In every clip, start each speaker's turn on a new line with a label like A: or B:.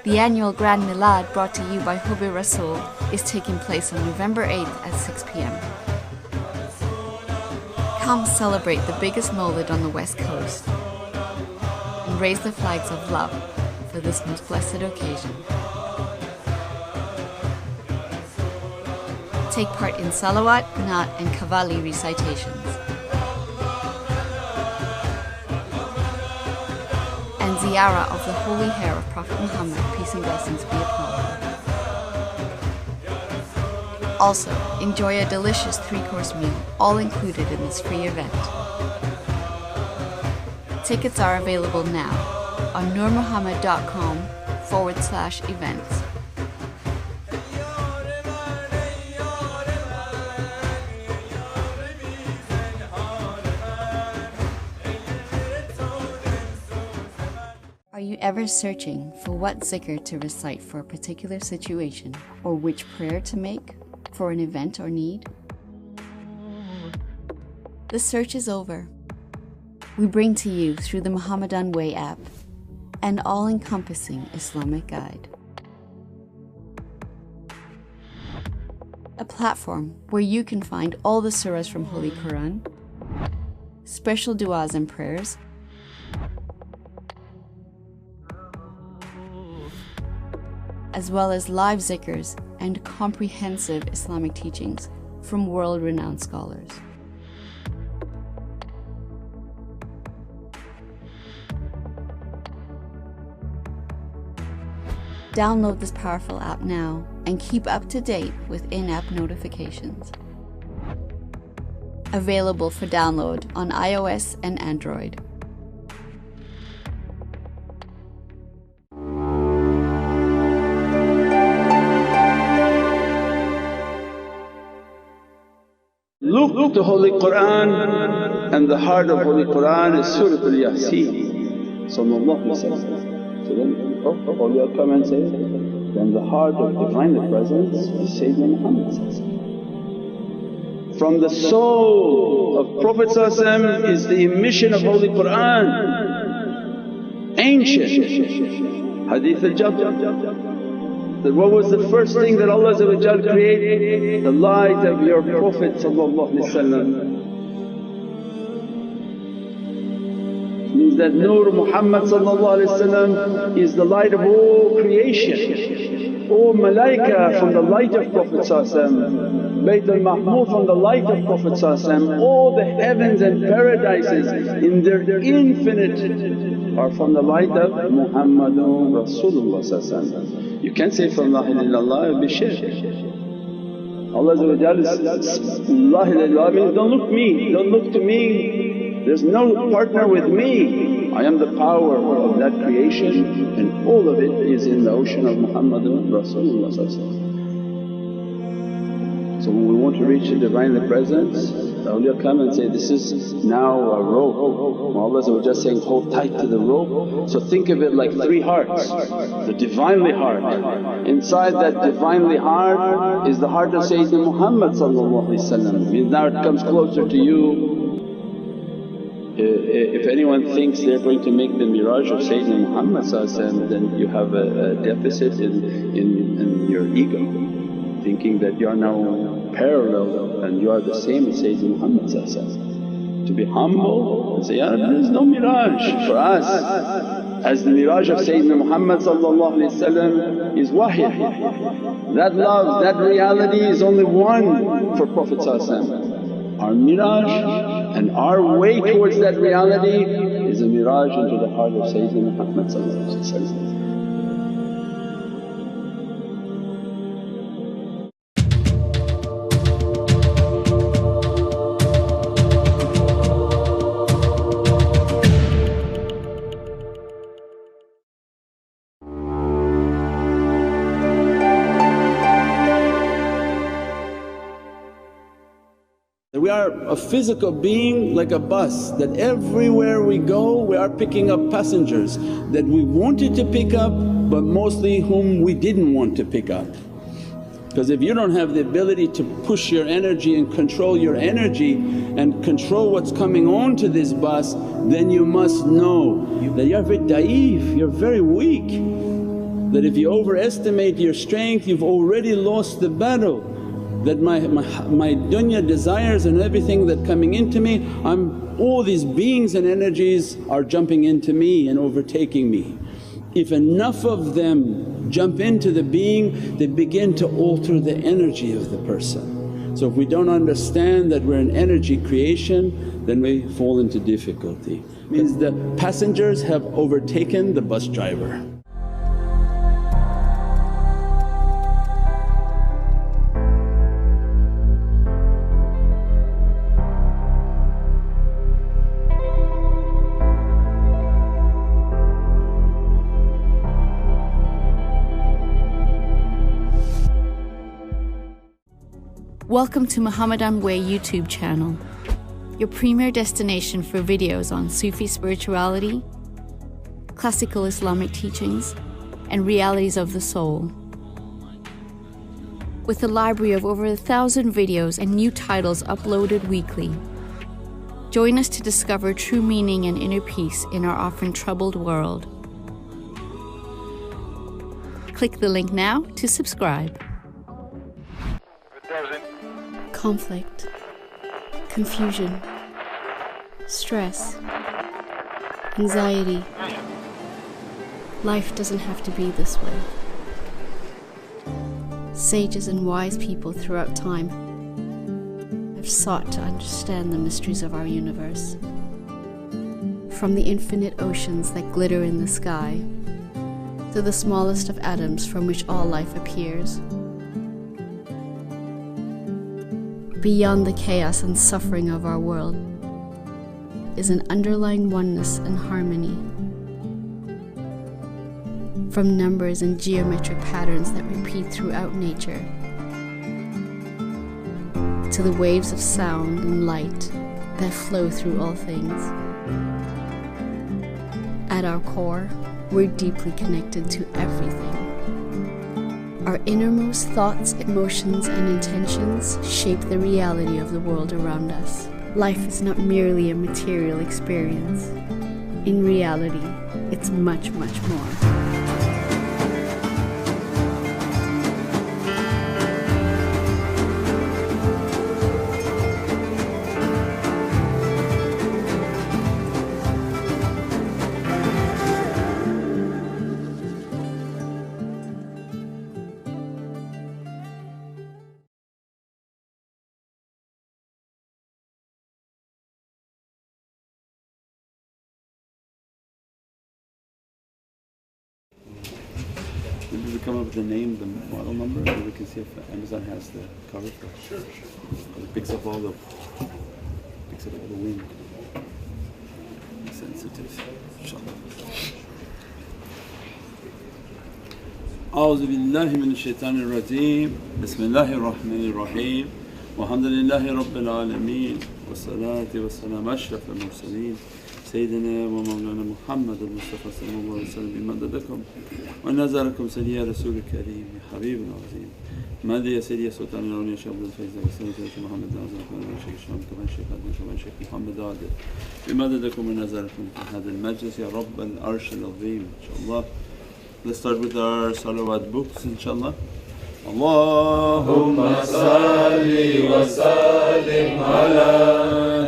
A: The annual Grand Milad, brought to you by Hubbi Rasool, is taking place on November 8th at 6 p.m. Come celebrate the biggest Mawlid on the West Coast and raise the flags of love for this most blessed occasion. Take part in Salawat, Naat and Qawwali recitations and ziyarah of the holy hair of Prophet Muhammad, peace and blessings be upon him. Also, enjoy a delicious 3-course meal, all included in this free event. Tickets are available now on nurmuhammad.com/events. Are you ever searching for what zikr to recite for a particular situation, or which prayer to make for an event or need? The search is over. We bring to you through the Muhammadan Way app an all-encompassing Islamic guide. A platform where you can find all the surahs from Holy Quran, special du'as and prayers, as well as live zikrs and comprehensive Islamic teachings from world-renowned scholars. Download this powerful app now and keep up to date with in-app notifications. Available for download on iOS and Android.
B: Look to Holy Quran, and the heart of Holy Quran is Surah Al-Yasin Sallallahu Alaihi Wasallam. So then awliya come and say, then the heart of Divine Presence is Sayyidina Muhammad. From the soul of Prophet is the emission of Holy Quran, ancient Hadith al-Jabr. That what was the first thing that Allah created? The light of your Prophet. Means that Nur Muhammad is the light of all creation. All malaika from the light of Prophet, Bayt al-Mahmud from the light of Prophet, all the heavens and paradises in their infinite are from the light of Muhammadun Rasulullah. You can't say from La ilaha illallah, it will be shirk. Allah is La ilaha illallah means don't look me, don't look to me, there's no partner with me. I am the power of that creation and all of it is in the ocean of Muhammadun Rasulullah. So when we want to reach the Divine Presence, the awliya come and say, this is now a rope. Allah is saying, hold tight to the rope. So think of it like 3 hearts, the Divinely heart. Inside that Divinely heart is the heart of Sayyidina Muhammad. Means now it comes closer to you. If anyone thinks they're going to make the miraj of Sayyidina Muhammad, then you have a deficit in your ego, thinking that you are now parallel and you are the same as Sayyidina Muhammad. To be humble and say, Ya Rabbi, there is no miraj for us. As the miraj of Sayyidina Muhammad is wahy. That love, that reality is only one for Prophet. Our miraj and our way towards that reality is a miraj into the heart of Sayyidina Muhammad. We are a physical being like a bus, that everywhere we go we are picking up passengers that we wanted to pick up but mostly whom we didn't want to pick up. Because if you don't have the ability to push your energy and control your energy and control what's coming on to this bus, then you must know that you're very daif, you're very weak. that if you overestimate your strength you've already lost the battle. That my dunya desires and everything that coming into me, all these beings and energies are jumping into me and overtaking me. If enough of them jump into the being, they begin to alter the energy of the person. So if we don't understand that we're an energy creation, then we fall into difficulty. Means the passengers have overtaken the bus driver.
A: Welcome to Muhammadan Way YouTube channel, your premier destination for videos on Sufi spirituality, classical Islamic teachings, and realities of the soul. With a library of over 1,000 videos and new titles uploaded weekly. Join us to discover true meaning and inner peace in our often troubled world. Click the link now to subscribe. Conflict, confusion, stress, anxiety. Life doesn't have to be this way. Sages and wise people throughout time have sought to understand the mysteries of our universe. From the infinite oceans that glitter in the sky to the smallest of atoms from which all life appears. Beyond the chaos and suffering of our world is an underlying oneness and harmony. From numbers and geometric patterns that repeat throughout nature, to the waves of sound and light that flow through all things. At our core, we're deeply connected to everything. Our innermost thoughts, emotions, and intentions shape the reality of the world around us. Life is not merely a material experience. In reality, it's much, much more.
B: Did we come up with the name, the model number, so we can see if Amazon has the cover for it? Sure. It picks up all the wind. Sensitive. Inshallah. أعوذ بالله من الشيطان الرجيم. بسم الله الرحمن الرحيم. والحمد لله رب العالمين والصلاة والسلام أشرف المرسلين سيدنا ومولانا محمد المصطفى صلى الله عليه وسلم بمددكم ونزاركم سيدي يا رسول الكريم يا حبيبنا العظيم ماذا يا سيدي يا سلطان الأولياء شيخ عبد الفيض وسيدي محمد الأعظم كمان شيخ الشام كمان شيخ عدنان كمان شيخ محمد عادل بمددكم ونزاركم في هذا المجلس يا رب العرش العظيم إن شاء الله. Let's start with our salawat books inshallah. Allahumma salli wa sallim ala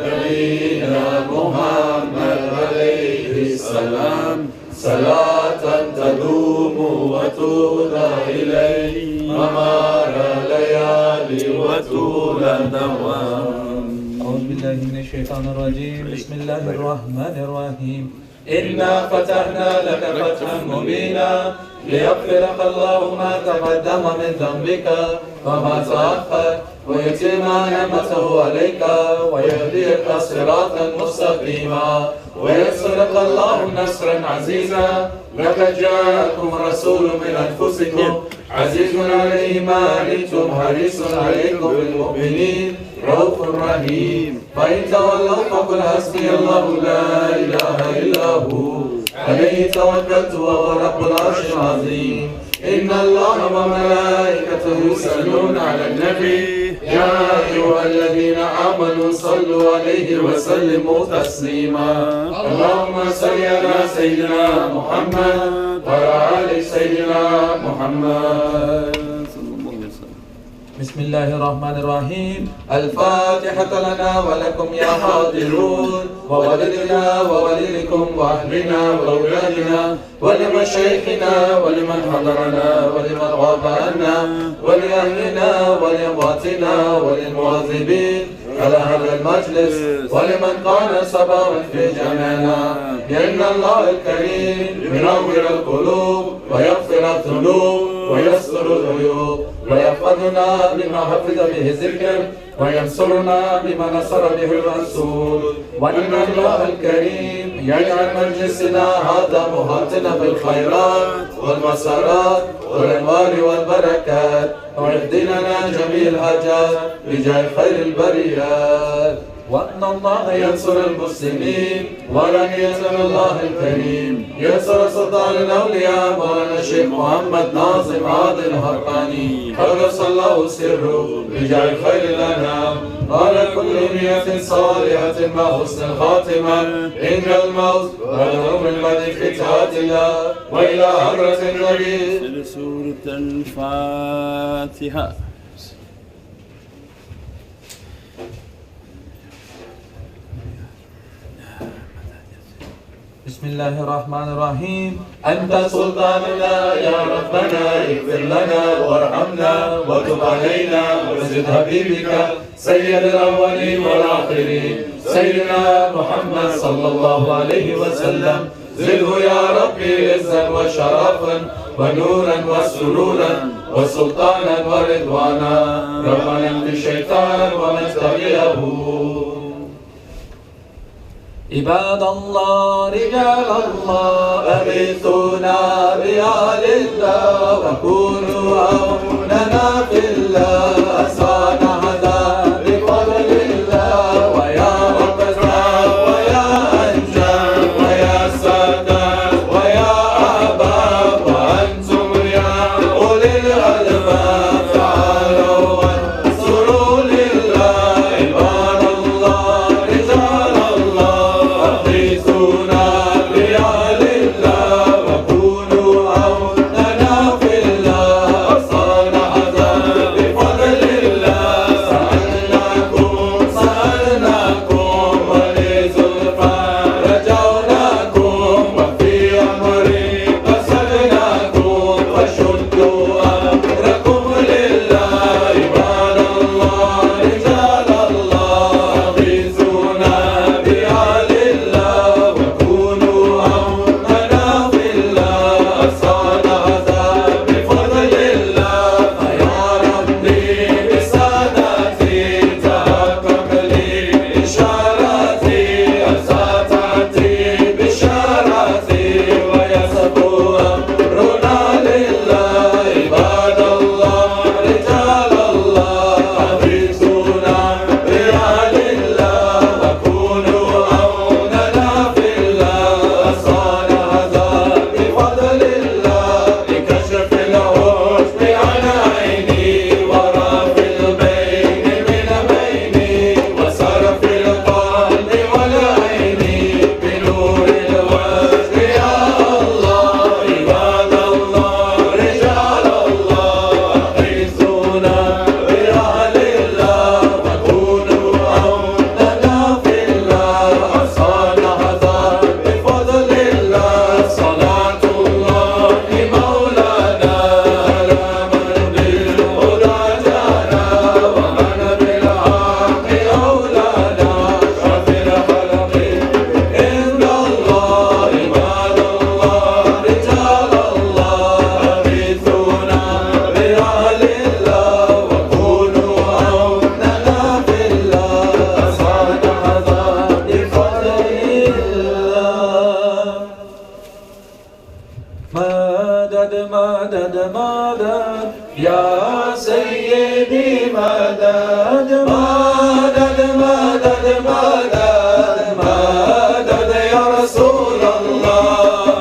B: nabiyyina Muhammad alayhi salam salatan tadumu wa tula ilayhi mamara layali wa tula dawam.
C: A'udhu billahi minash shaitanir rajim. Bismillahir rahmanir rahim. إنا فتحنا لك فتحا مبينا ليغفر لك الله ما تقدم من ذنبك وما تأخر ويتم نعمته عليك ويهديك صراطا مستقيما وينصرك الله نصرا عزيزا. لقد جاءكم رسول من أنفسكم عزيز عليه ما عنتم حريص عليكم بالمؤمنين رؤوف رحيم. فإن تولوا فقل حسبي الله لا إله إلا هو عليه توكلت وهو رب العرش العظيم. إن الله وملائكته يصلون على النبي يا أيها الذين آمنوا صلوا عليه وسلموا تسليما. اللهم صل على سيدنا محمد وعلى آل سيدنا محمد. بسم الله الرحمن الرحيم. الفاتحة لنا ولكم يا حاضرون، وولدنا وولدكم وأهلنا وأولادنا ولمشايخنا ولمن حضرنا ولمن غاب عنا ولأهلنا ولأمواتنا وللمواظبين على هذا المجلس ولمن كان سببا في جمعنا. لأن الله الكريم ينور القلوب ويغفر الذنوب ويستر العيوب ويحفظنا بما حفظ به الذكر وينصرنا بما نصر به الرسول. وإن الله الكريم يجعل مجلسنا هذا مهاتنا بالخيرات والمسارات والأنوار والبركات ويهدي لنا جميع الحاجات بجاه خير البريات. وأن الله ينصر المسلمين ولن ينصر الله الكريم ينصر سلطان الأولياء مولانا الشيخ محمد ناظم عادل الحقاني قدس الله سره بجاه خير الأنام. على كل نية صالحة مع حسن الخاتمة عند الموت ونوم المدي في الله وإلى حضرة النبي.
D: سورة الفاتحة.
C: بسم الله الرحمن الرحيم. أنت سلطاننا يا ربنا اغفر لنا وارحمنا وتب علينا وزد حبيبك سيد الأولين والآخرين سيدنا محمد صلى الله عليه وسلم. زده يا ربي عزا وشرفا ونورا وسرورا وسلطانا ورضوانا. ربنا انت الشيطان ومن تبعه. عباد الله رجال الله أغيثونا بآل الله وكونوا عوننا في الله. أسعانا هذا بفضل الله ويا ربنا ويا أنجا ويا سادات ويا أحباب وأنتم يا أولي الألباب تعالوا وانصروا لله. عباد الله رجال الله أغيثونا بآل الله وكونوا عوننا في الله. أصانا هذا بفضل الله. سألناكم ولزلفى رجوناكم وفي أمري قصدناكم فشدوا أمركم لله. عباد الله رجال الله أغيثونا بآل الله وكونوا عوننا في الله. أصانا هذا بفضل الله. يا ربي بسادتي تحقق لي إشاراتي أساتعتي بشاراتي ويسبوا أمرنا لله. عباد الله رجال الله أغيثونا بآل الله وكونوا عوننا في الله. أصانا هذا بفضل الله. لكشف الحسن عن عيني ورفع البين من بيني وصرف القلب والعين بنور الوجه يا الله. عباد الله رجال الله أغيثونا بآل الله وكونوا عوننا في الله. أصانا هذا بفضل الله. صلاة الله مولانا على من بالهدى جانا ومن بالحق أولانا شفي الخلق عند الله. عباد الله رجال الله أغيثونا بآل الله وكونوا عوننا في الله. أصانا هذا بفضل الله. مدد مدد مدد يا سيدي مدد مدد مدد مدد مدد يا رسول الله.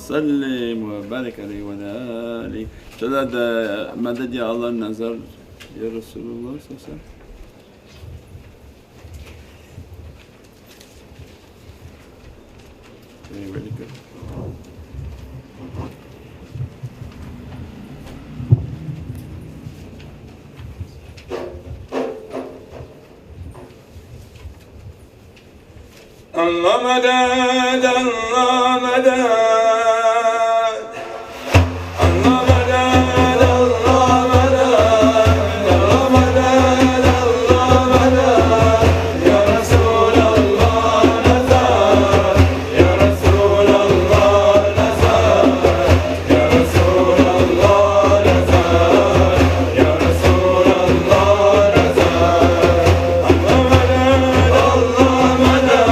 D: وسلم وبارك عليه وعلى آله. شداد مدد يا الله النظر يا رسول الله صلى الله عليه وسلم. Very good.
C: Allah madad, Allah madad, Allah madad, Allah madad, Allah madad, Allah madad, Ya Rasul Allah nazar, Ya Rasul Allah nazar, Ya Rasul Allah nazar, Ya Rasul Allah nazar, Allah madad, Allah madad.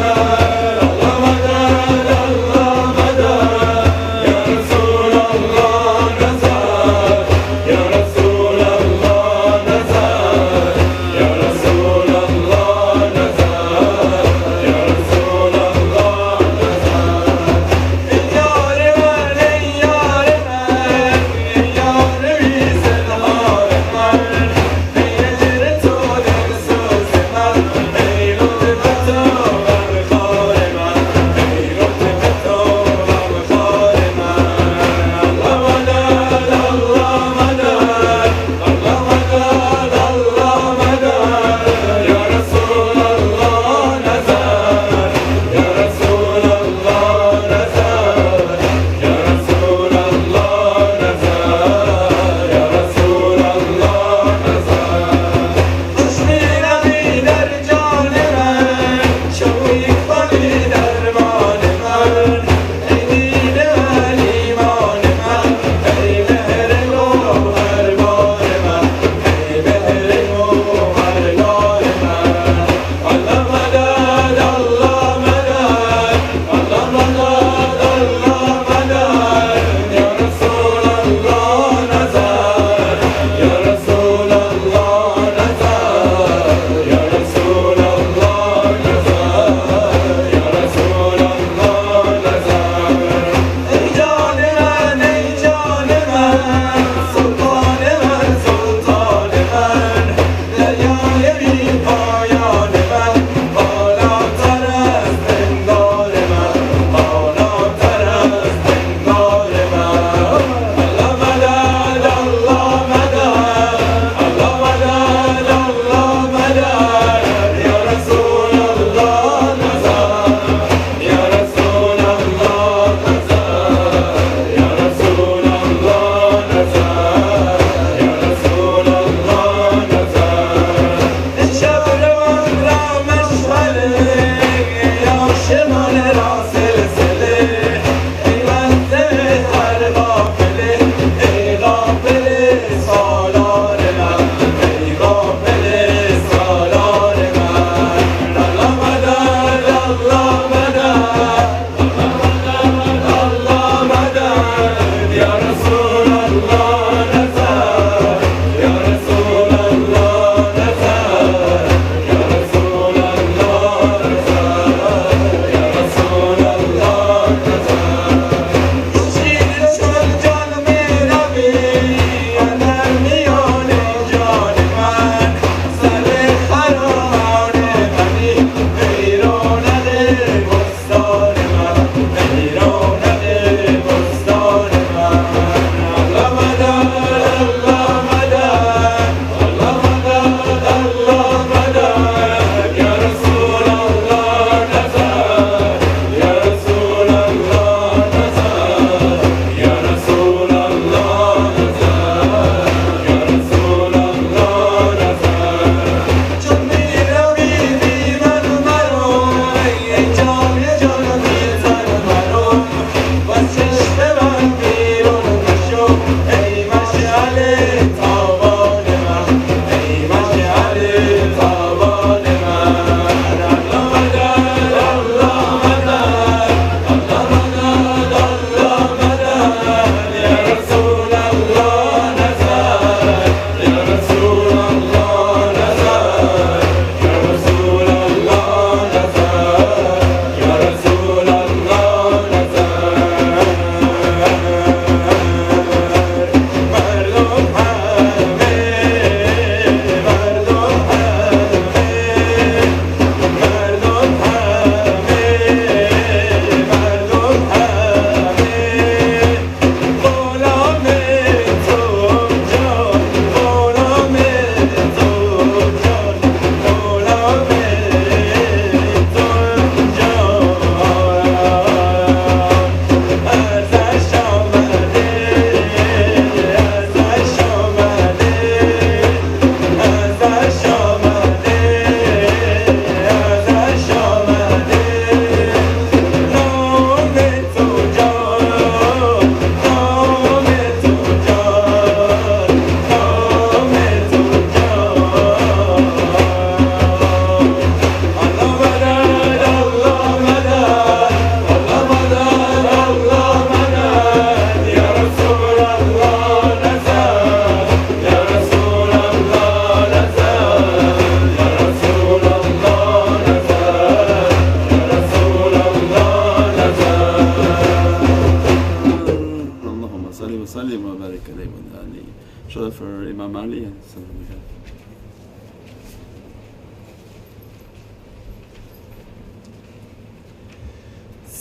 D: شده för Imam Ali.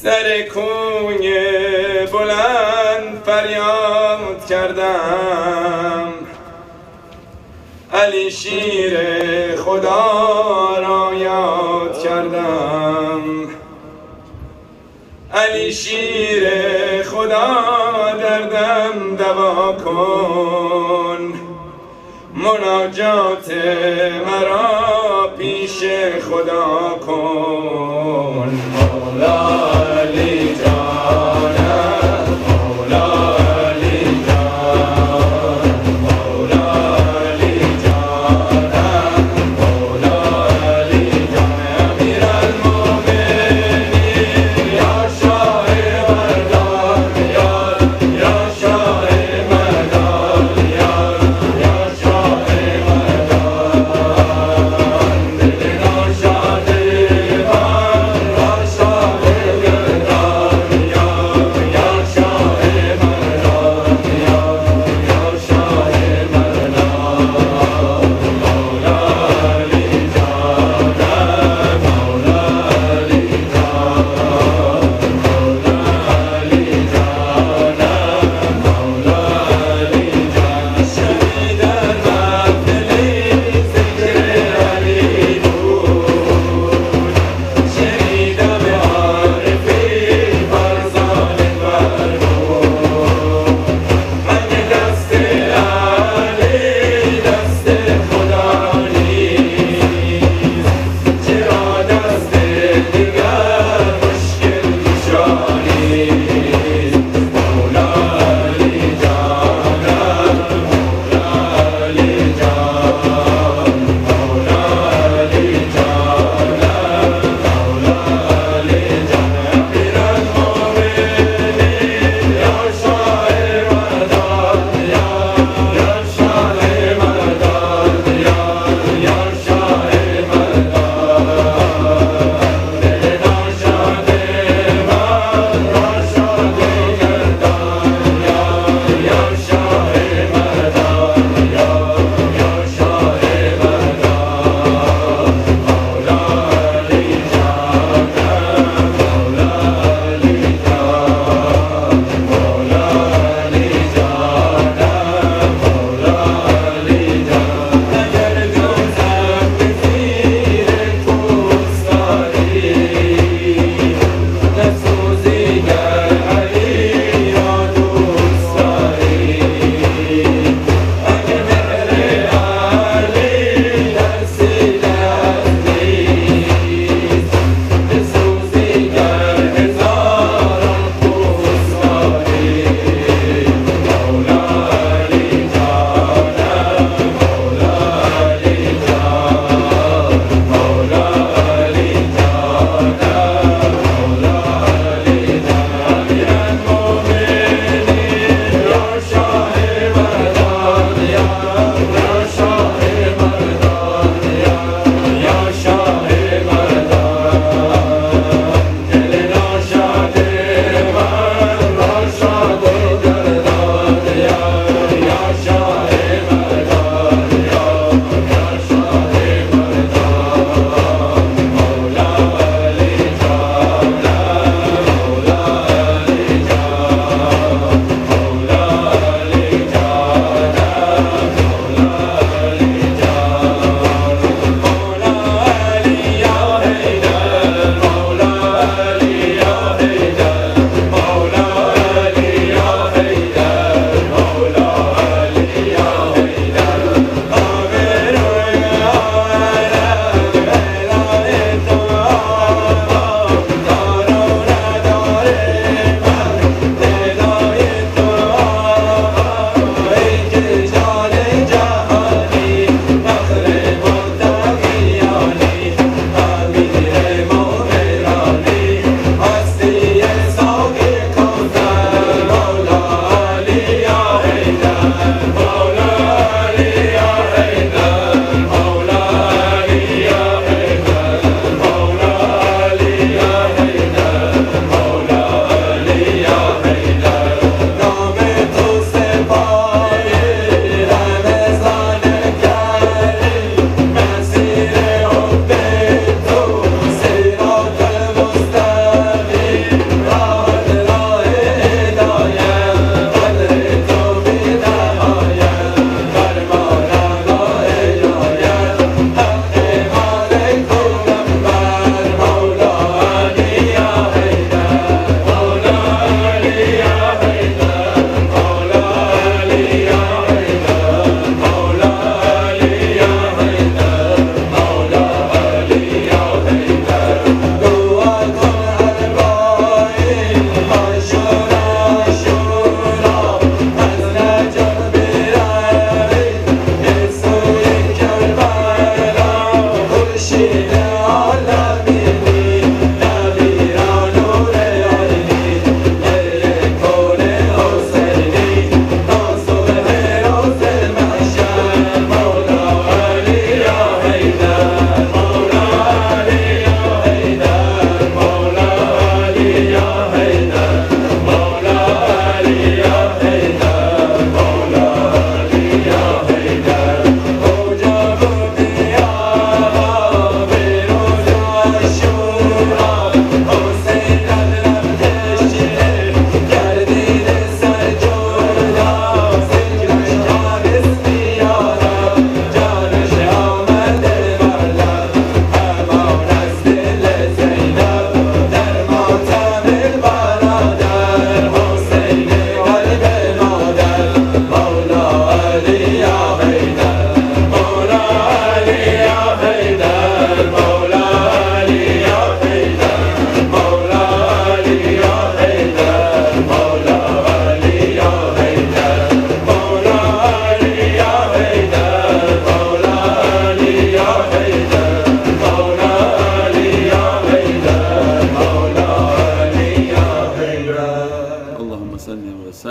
E: سر کوی بلند فریاد کردم، علی شیر خدا را یاد کردم، علی شیر خدا دردم دوا کن، مناجات مرا پیش خدا کن. مولا علی جانم، مولا علی جان، مولا علی جانم، مولا علی جان، امیر المؤمنین یا شاه مردان یا شاه مردان یا شاه مردان، دل ناشاده من را شاه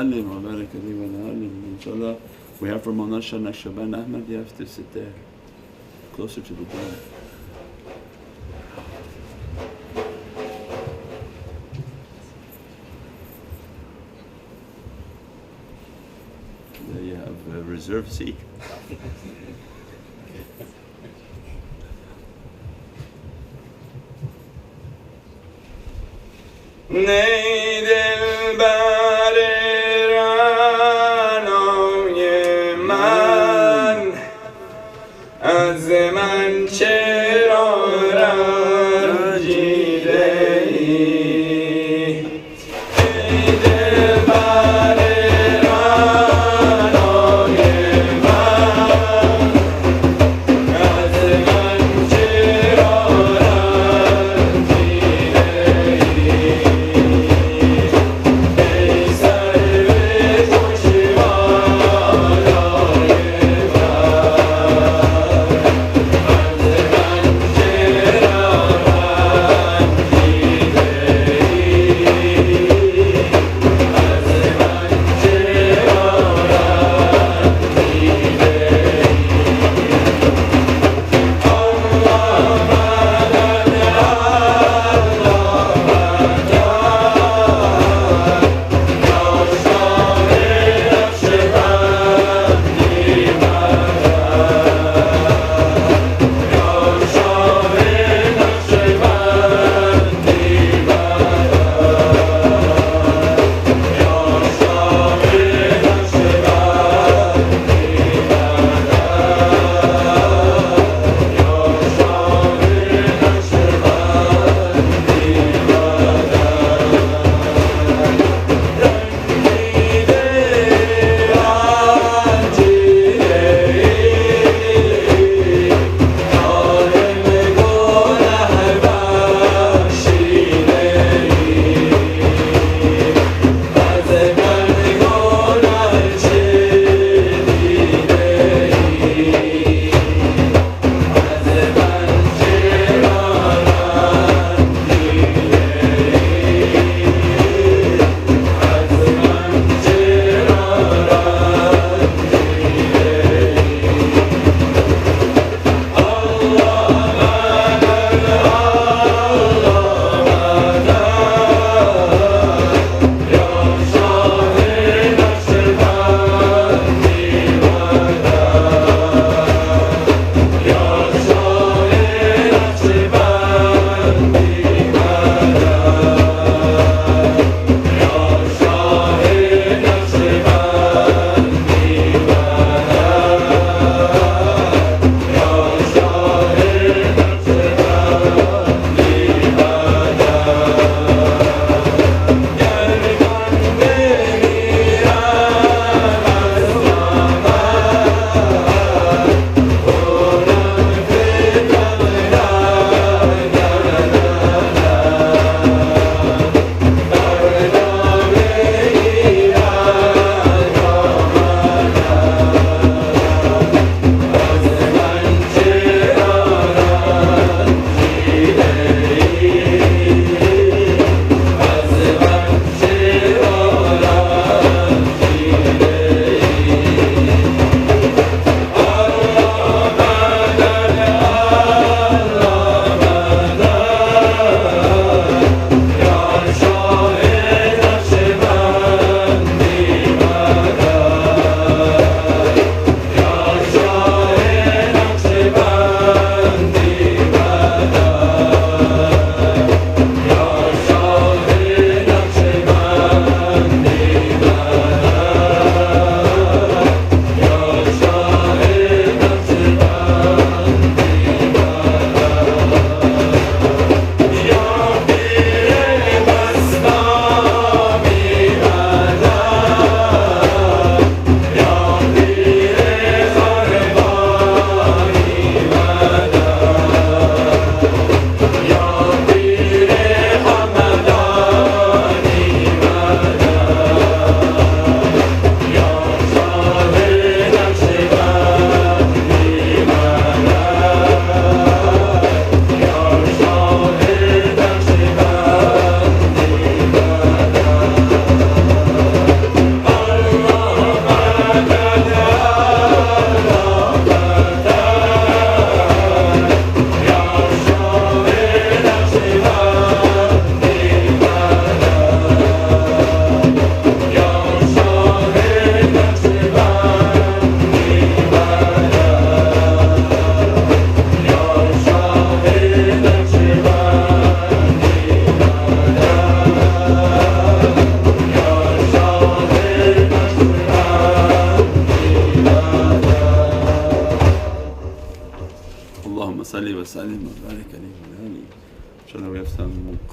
D: وسلم وبارك عليه وعلى آله. Inshallah, we have from Mawlana Shah Naqshbandi Ahmad, you have to sit there, closer to the door. There you have a reserved seat.
E: ای دلبر رعنای من، از من چرا رنجیده ای؟ ای دلبر رعنای من، از من چرا رنجیده ای؟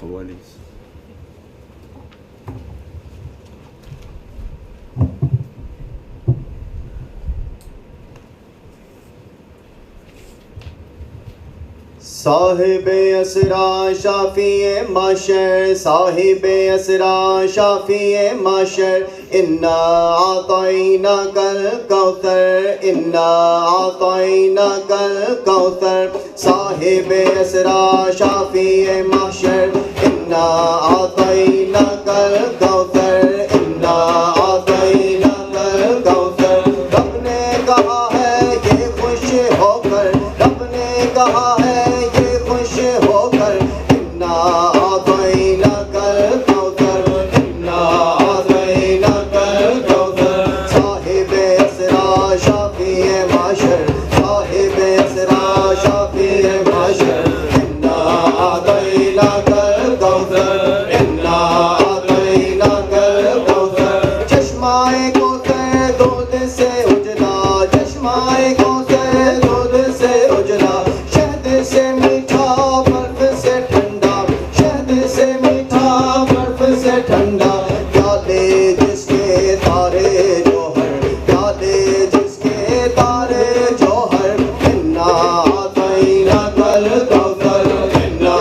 D: قواليس.
F: साहिबे असरा शाफिए माशर, साहिबे असरा शाफिए माशर, इन्ना आतैना कल कौसर, इन्ना आतैना कल कौसर। साहिबे असरा शाफिए माशर, इन्ना आतैना कल कौसर, इन्ना आतैना कल कौसर। रब ने कहा है ये खुश होकर, रब ने कहा है होकर, इन्ना आतैना कल कौसर, इन्ना आतैना कल कौसर। साहिबे असरा शाफिए माशर, साहिबे असरा शाफिए माशर, इन्ना आतैना कल कौसर, इन्ना आतैना कल कौसर। चश्माए कौसर दूध से उजला, चश्माए कौसर दूध से उजला, शहद से मीठा बर्फ से ठंडा, शहद से मीठा बर्फ से ठंडा। प्याले जिसके तारे जोहर, प्याले जिसके तारे जोहर, इन्ना आतैना कल कौसर, इन्ना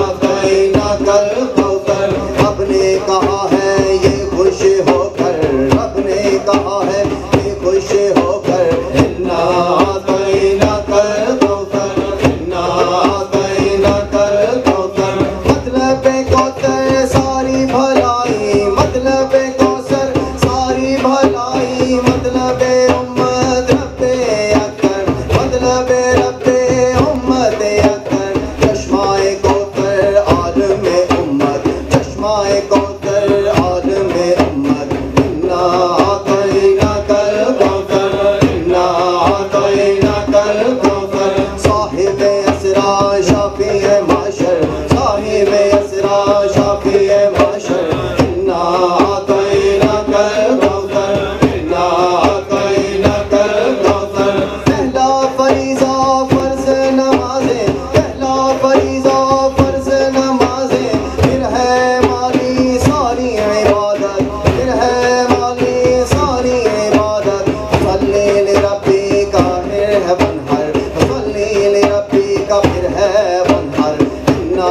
F: आतैना कल कौसर। रब ने कहा है ये खुश होकर, रब ने कहा है ये खुश होकर, इन्ना आतैना कल कौसर, इन्ना आतैना कल कौसर। मतलब कौसर सारी भलाई, मतलब कौसर सारी भलाई, मतलब उम्मत रब्बे अकबर, मतलब रब्बे उम्मत अकबर। चश्माए कौसर आलम उम्मत, चश्माए कौसर आलम उम्मत, इन्ना आतैना कल कौसर, इन्ना आतैना कल कौसर। साहिबे असरा शाफिए माशर, साहिबे असरा शाफिए माशर, इन्ना आतैना कल कौसर, इन्ना आतैना कल कौसर। पहला फरीज़ा फर्ज नमाज़े, पहला फरीज़ा फर्ज नमाज़े, फिर है माली सारी इबादत, फिर है माली सारी इबादत। सल्ली ले रब्बी का फिर है बनहर, सल्ली ले रब्बी का फिर है बनहर, इन्ना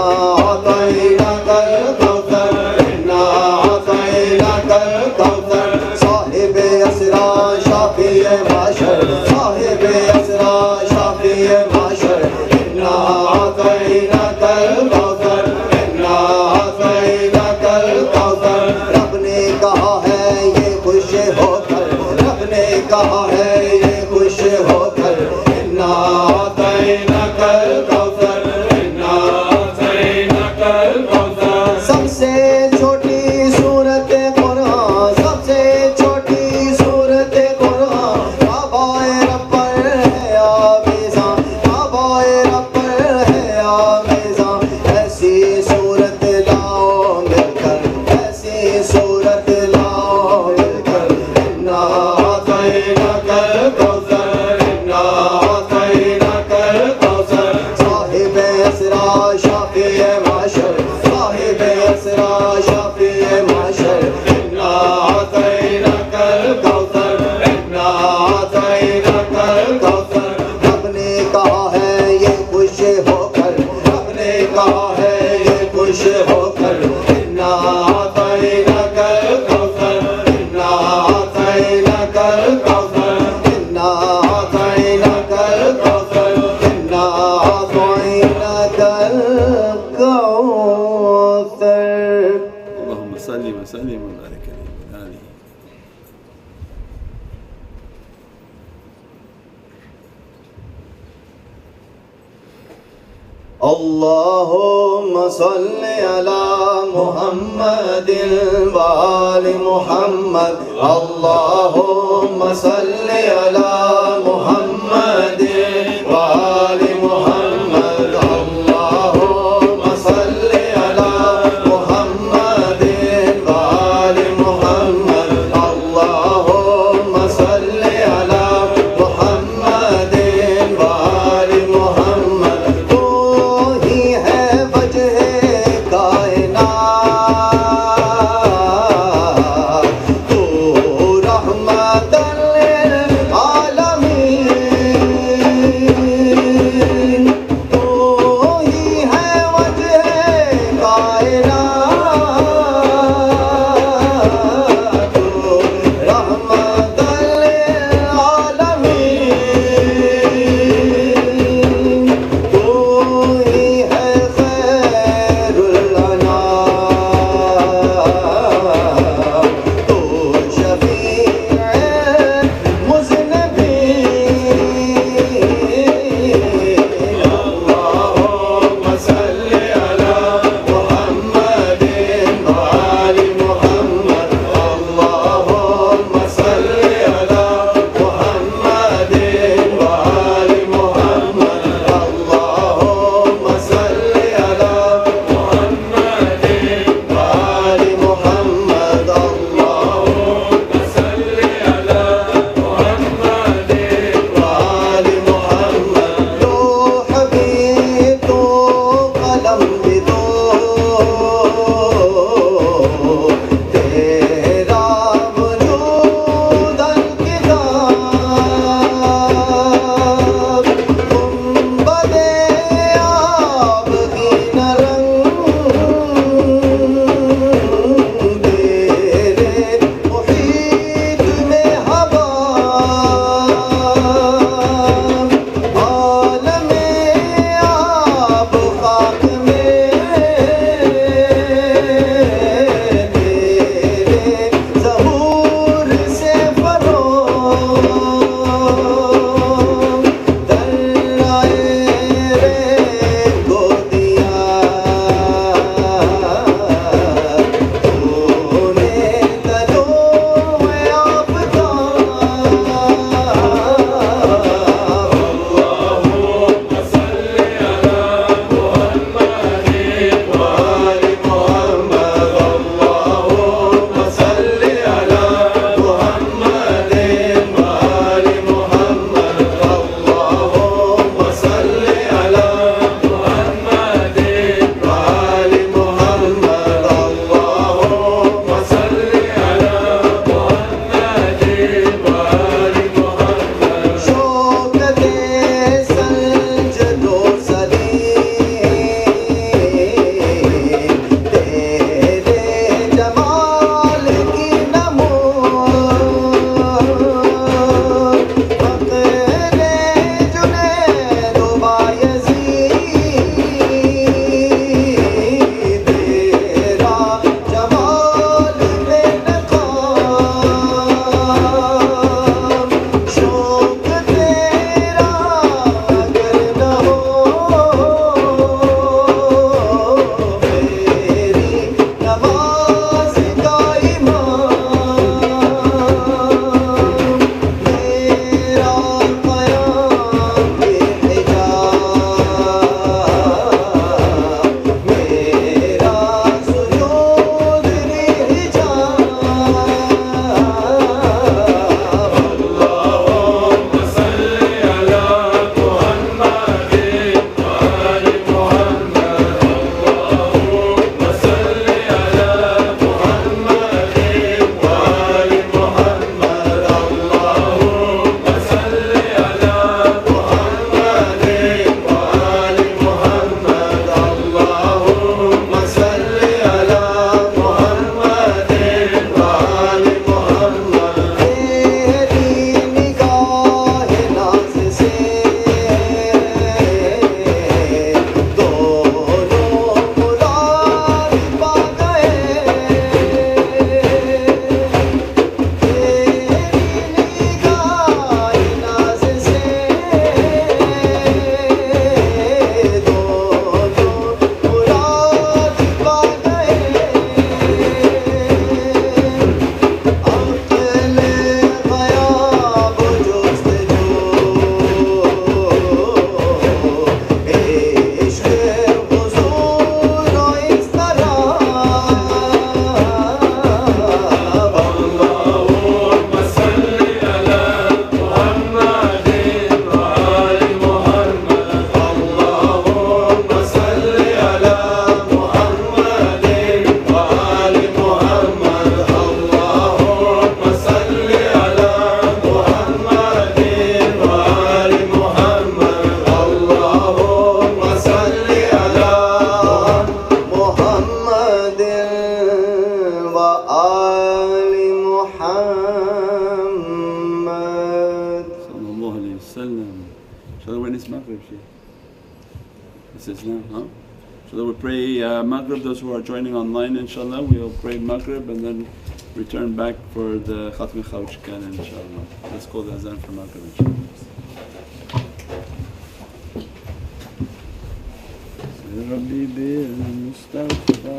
F: आतैना कल कौसर, इन्ना आतैना कल कौसर। साहिबे असरा शाफिए माशर, साहिबे असरा शाफिए माशर, इन्ना आतैना कल कौसर, इन्ना आतैना कल कौसर। रब ने कहा है ये खुश होकर, रब ने कहा है ये खुश होकर, इन्ना आतैना कल कौसर, इन्ना आतैना कल कौसर। सबसे छोटी सूरत कुरान, सबसे छोटी सूरत कुरान, काबाए रब्बर है आवेज़ां, काबाए रब्बर है आवेज़ां। ऐसी सूरत लाओ मिलकर, ऐसी सूरत लाओ मिलकर, इन्ना आतैना कल कौसर, इन्ना आतैना कल कौसर। साहिबे असरा शाफिए माशर, साहिबे असरा शाफिए माशर, इन्ना आतैना कल कौसर, इन्ना आतैना कल कौसर। रब ने कहा है ये खुश होकर, रब ने कहा है ये खुश होकर, इन्ना आतैना कल कौसर, इन्ना आतैना कल कौसर, इन्ना आतैना कल कौसर, इन्ना आतैना कल कौसर।
D: اللهم صل وسلم وبارك عليه وعلى آله.
F: अल्लाहुम्मा सल्लि अला मुहम्मदिन व आलि मुहम्मद, अल्लाहुम्मा सल्लि अला मुहम्मदिन व आलि मुहम्मद, अल्लाहुम्मा सल्लि अला मुहम्मदिन व आलि मुहम्मद, अल्लाहुम्मा सल्लि अला मुहम्मदिन व आलि मुहम्मद। तो ही है वजह का
D: Islam, huh? So we'll pray Maghrib, those who are joining online inshaAllah, we'll pray Maghrib and then return back for the Khatm Khawj Khan inshaAllah. Let's call the Azan for Maghrib inshaAllah. ربي بالمصطفى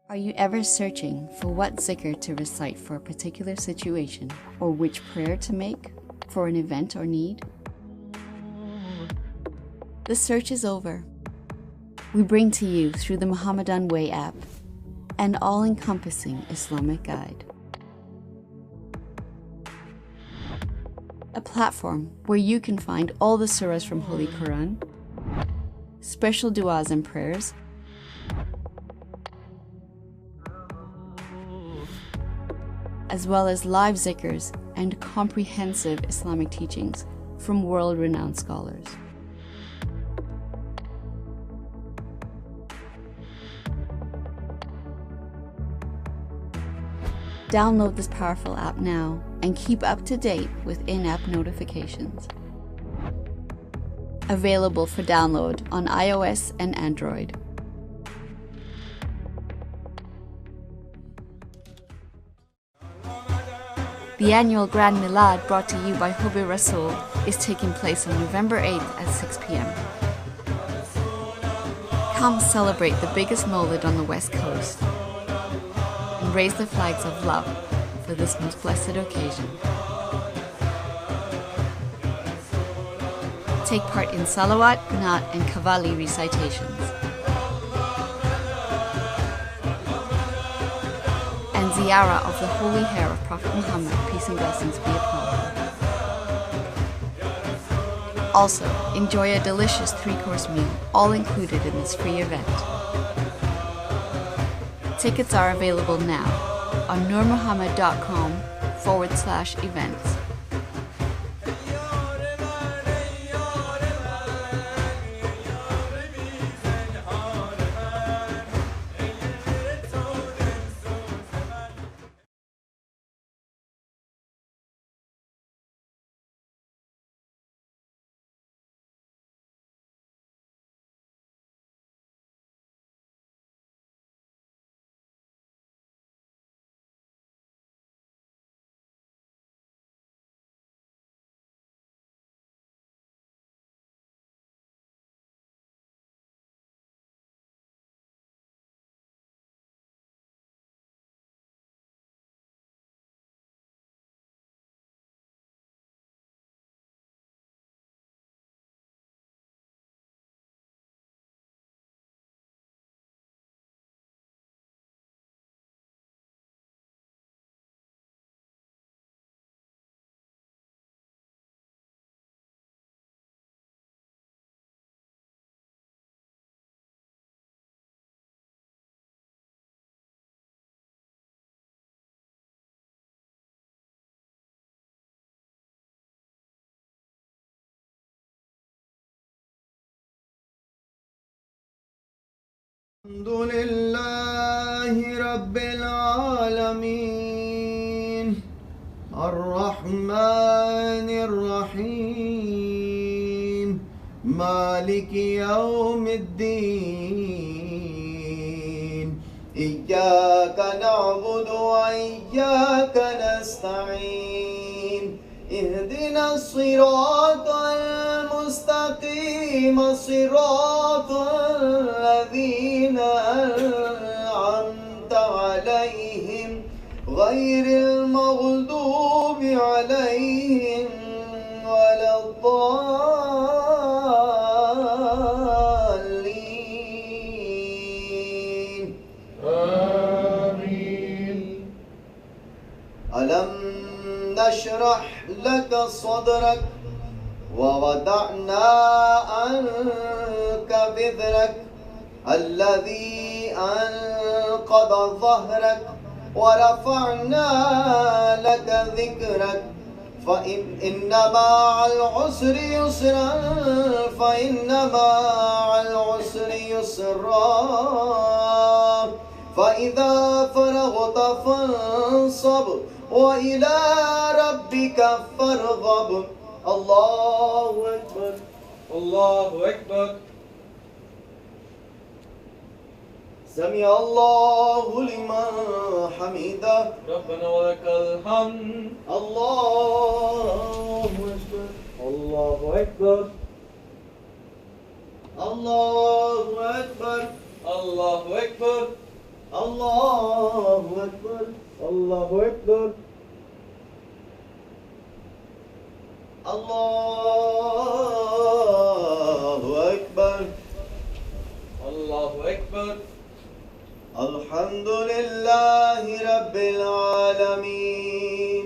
A: Are you ever searching for what zikr to recite for a particular situation or which prayer to make for an event or need? The search is over. We bring to you through the Muhammadan Way app an all-encompassing Islamic guide. A platform where you can find all the surahs from Holy Quran, special du'as and prayers, as well as live zikrs and comprehensive Islamic teachings from world-renowned scholars. Download this powerful app now and keep up to date with in-app notifications. Available for download on iOS and Android. The annual Grand Milad brought to you by Hubbi Rasool is taking place on November 8th at 6 p.m. Come celebrate the biggest Mawlid on the West Coast and raise the flags of love for this most blessed occasion. Take part in Salawat, Qunat and Qawwali recitations. And ziyarah of the holy hair of Prophet Muhammad, peace and blessings be upon him. Also, enjoy a delicious 3-course meal, all included in this free event. Tickets are available now on nurmuhammad.com/events.
F: الحمد لله رب العالمين الرحمن الرحيم مالك يوم الدين إياك نعبد وإياك نستعين اهدنا الصراط المستقيم صراط الذين أنعمت عليهم غير المغضوب عليهم نشرح لك صدرك ووضعنا عنك وذرك الذي أنقض ظهرك ورفعنا لك ذكرك فإن مع العسر يسرا فإن مع العسر يسرا فإذا فرغت فانصب وإلى ربك فارغب. الله أكبر.
E: الله أكبر.
F: سمع الله لمن حمده.
E: ربنا ولك الحمد.
F: الله أكبر.
E: الله أكبر.
F: الله أكبر.
E: الله أكبر.
F: الله أكبر.
E: الله أكبر.
F: الله أكبر.
E: الله أكبر.
F: الحمد لله رب العالمين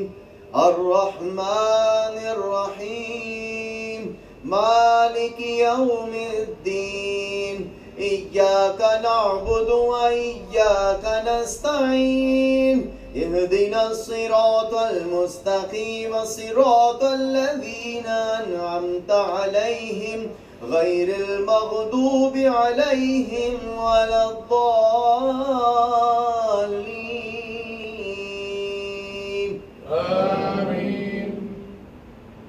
F: الرحمن الرحيم مالك يوم الدين إياك نعبد وإياك نستعين اهدنا الصراط المستقيم صراط الذين أنعمت عليهم غير المغضوب عليهم ولا الضالين.
E: آمين.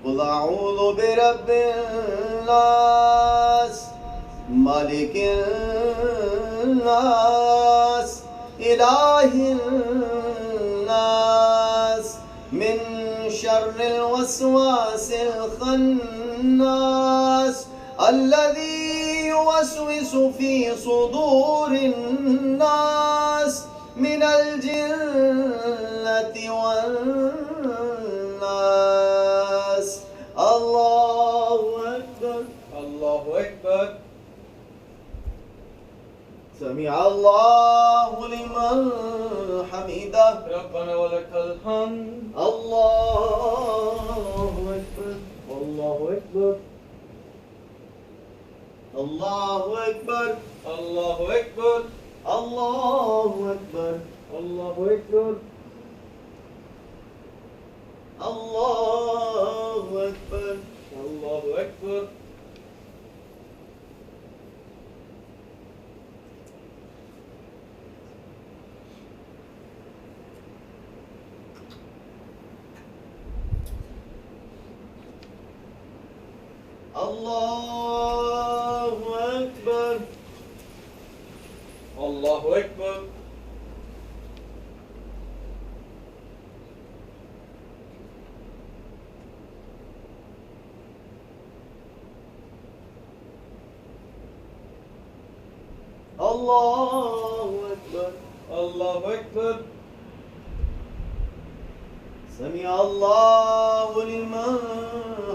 F: قل أعوذ برب الناس ملك الناس إله الناس من شر الوسواس الخناس الذي يوسوس في صدور الناس من الجنة والناس. الله أكبر.
E: الله أكبر.
F: سمع الله لمن حمده.
E: ربنا ولك الحمد.
F: الله أكبر.
E: الله أكبر.
F: الله أكبر.
E: الله أكبر.
F: الله أكبر.
E: الله أكبر.
F: الله أكبر.
E: الله أكبر.
F: الله أكبر.
E: الله أكبر.
F: الله أكبر.
E: الله أكبر.
F: سمع الله لمن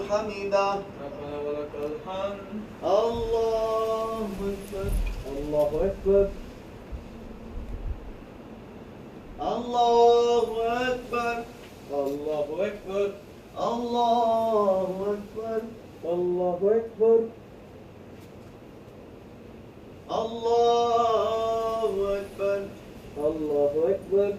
F: حمده.
E: ربنا ولك الحمد.
F: الله أكبر.
E: الله أكبر.
F: الله أكبر.
E: الله أكبر.
F: الله أكبر.
E: الله أكبر.
F: الله أكبر.
E: الله أكبر.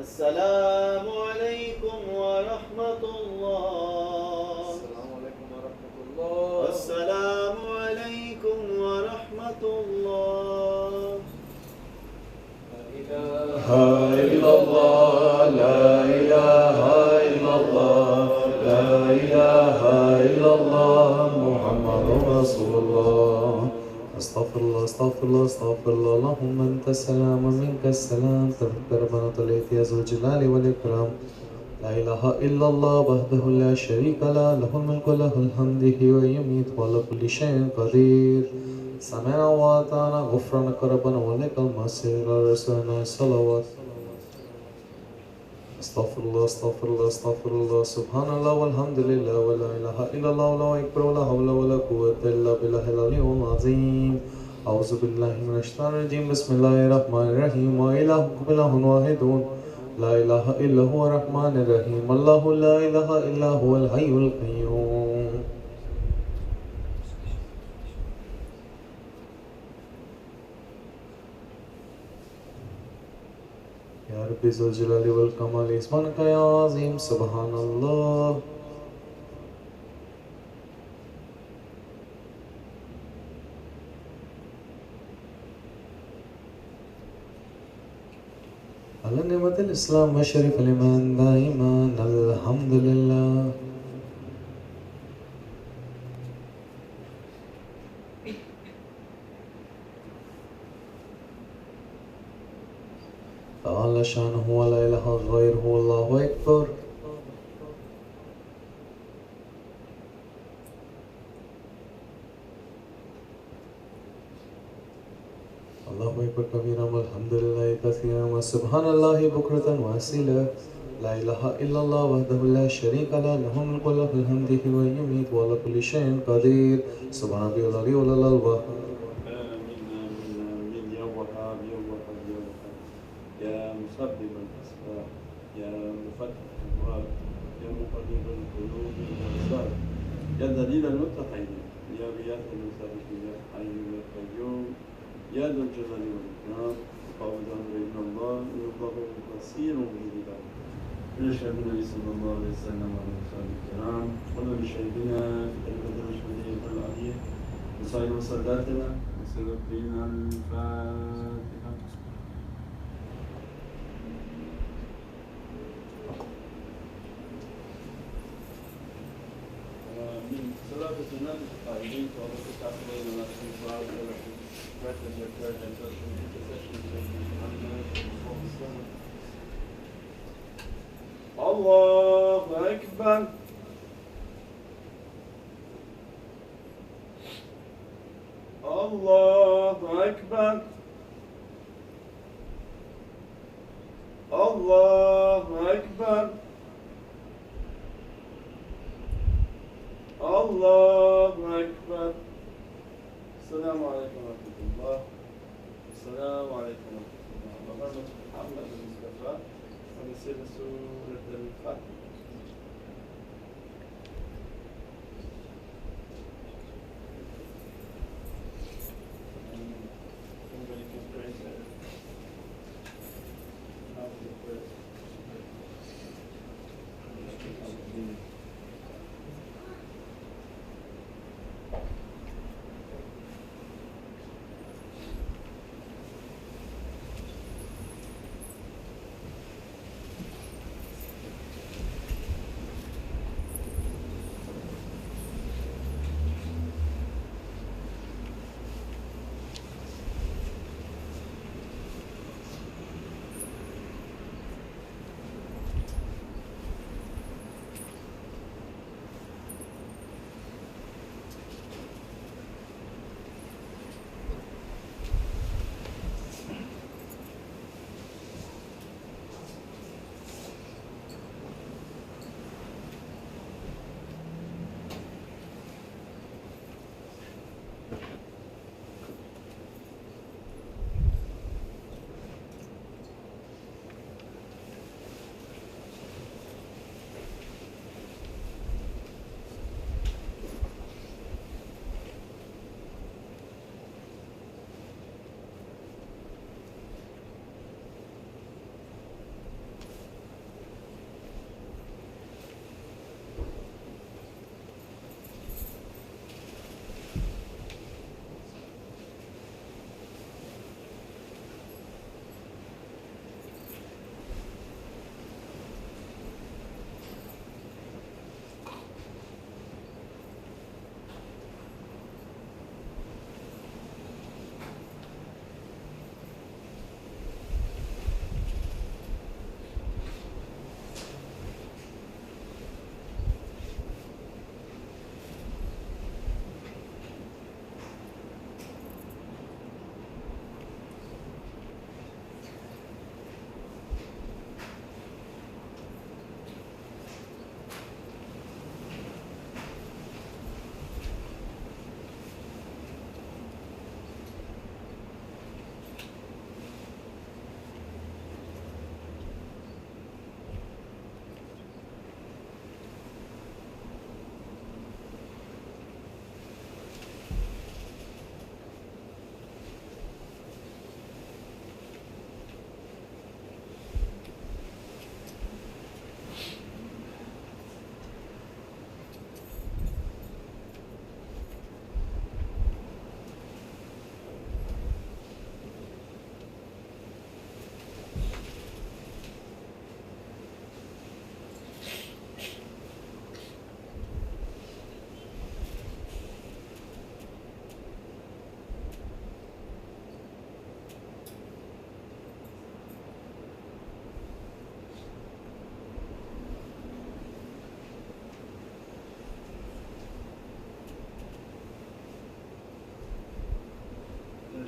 F: السلام عليكم ورحمة الله.
E: السلام عليكم ورحمة الله.
F: السلام عليكم ورحمة الله.
E: لا إله
G: إلا الله لا إله إلا الله لا إله إلا الله محمد رسول الله
C: أستغفر الله أستغفر الله أستغفر الله. اللهم أنت السلام ومنك السلام، تبارك ربنا طلعت يا ذو الجلال والإكرام. لا إله إلا الله وحده لا شريك له، له الملك وله الحمد يحيي ويميت وعلى كل شيء قدير. سمعنا وأطعنا غفرانك ربنا وإليك المصير. على رسولنا الصلوات. أستغفر الله أستغفر الله أستغفر الله. سبحان الله والحمد لله ولا إله إلا الله والله أكبر ولا حول ولا قوة إلا بالله العلي العظيم. أعوذ بالله من الشيطان الرجيم. بسم الله الرحمن الرحيم. وإلهكم إله واحد لا إله إلا هو الرحمن الرحيم. الله لا إله إلا هو الحي القيوم. يا رب ذو الجلال والكمال اسمك يا عظيم. سبحان الله. على نعمة الإسلام وشرف الإيمان دائما الحمد لله. تعالى شانه ولا إله غيره والله أكبر. الله أكبر كبيرا والحمد لله كثيرا وسبحان الله بكرة وأصيلا. لا إله إلا الله وحده لا شريك له، له الملك وله الحمد يحيي ويميت وعلى كل شيء قدير. سبحان ربي العلي والألوه.
D: يا مسبب الأسباب، يا مفتح الأبواب، يا مقلب القلوب والأبصار، يا دليل المتقين، يا غياث المسالكين، يا حي يا قيوم، يا ذا الجلال والإكرام. قول أمر إن الله بصير بالعباد. نشهد النبي صلى الله عليه وسلم وعلى آله الكرام ونشهدنا في البدر الشهيد العلي وسائر ساداتنا وسيدنا الفاتحة. من صلاة الناس القائلين وعلى التعقيد ونحن صلاة ولكن ركز يكاد أن تشهد الله أكبر. الله أكبر. الله أكبر. الله أكبر. السلام عليكم ورحمة الله. السلام عليكم ورحمة الله. وبركاته محمد المصطفى ونسير سورة الفاتحة.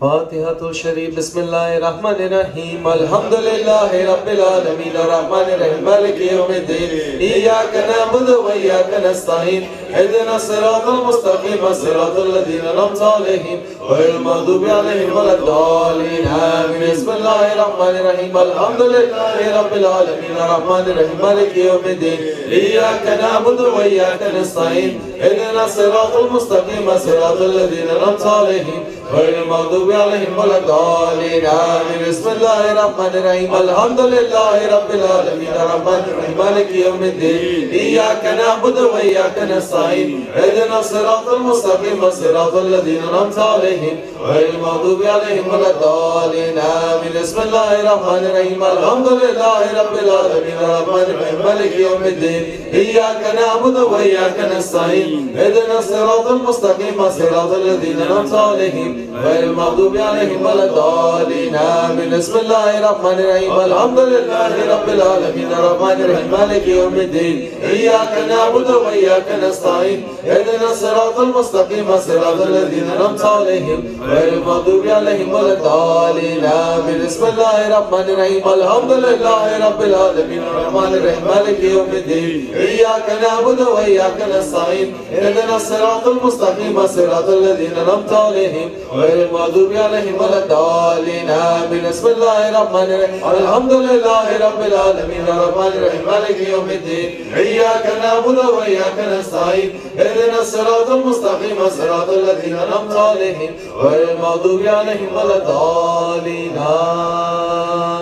G: فاتحة الشريف. بسم الله الرحمن الرحيم. الحمد لله رب العالمين الرحمن الرحيم مالك يوم الدين إياك نعبد وإياك نستعين اهدنا الصراط المستقيم صراط الذين أنعمت عليهم غير المغضوب عليهم ولا الضالين آمين. بسم الله الرحمن الرحيم. الحمد لله رب العالمين الرحمن الرحيم مالك يوم الدين إياك نعبد وإياك نستعين اهدنا الصراط المستقيم صراط الذين أنعمت عليهم غير المغضوب عليهم ولا الضالين آمين. بسم الله الرحمن الرحيم. الحمد لله رب العالمين الرحمن الرحيم مالك يوم الدين إياك نعبد وإياك نستعين اهدنا الصراط المستقيم صراط الذين أنعمت عليهم غير المغضوب عليهم ولا الضالين آمين. بسم الله الرحمن الرحيم. الحمد لله رب العالمين الرحمن الرحيم مالك يوم الدين إياك نعبد وإياك نستعين اهدنا الصراط المستقيم صراط الذين أنعمت عليهم غير المغضوب عليهم ولا الضالين آمين. بسم الله الرحمن الرحيم. الحمد لله رب العالمين الرحمن الرحيم مالك يوم الدين إياك نعبد وإياك نستعين اهدنا الصراط المستقيم صراط الذين أنعمت عليهم غير المغضوب عليهم ولا الضالين آمين. بسم الله الرحمن الرحيم. الحمد لله رب العالمين الرحمن الرحيم مالك يوم الدين إياك نعبد وإياك نستعين اهدنا الصراط المستقيم صراط الذين أنعمت عليهم غير المغضوب عليهم ولا الضالين آمين. بسم الله الرحمن الرحيم. الحمد لله رب العالمين الرحمن الرحيم مالك يوم الدين إياك نعبد وإياك نستعين اهدنا الصراط المستقيم صراط الذين أنعمت عليهم غير المغضوب عليهم ولا الضالين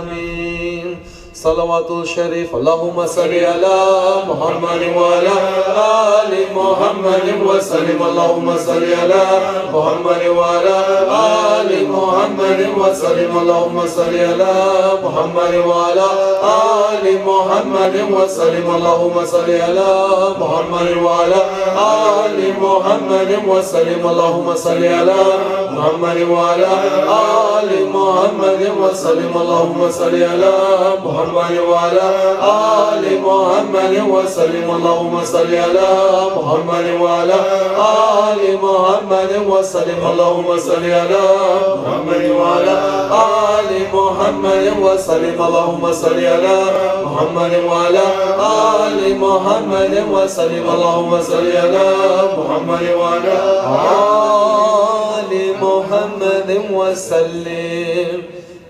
G: آمين. صلوات الشريف. اللهم صل على محمد وعلى آل محمد وسلم. اللهم صل على محمد وعلى آل محمد وسلم. اللهم صل على محمد وعلى آل محمد وسلم. اللهم صل على محمد وعلى آل محمد وسلم. اللهم صل على محمد وعلى آل محمد وسلم. اللهم صل على محمد وعلى آل محمد وسلم. اللهم صل على محمد وعلى آل محمد وسلم. اللهم صل على محمد وعلى آل محمد وسلم. اللهم صل على محمد وعلى آل محمد وسلم. اللهم صل على محمد وعلى آل محمد وسلم.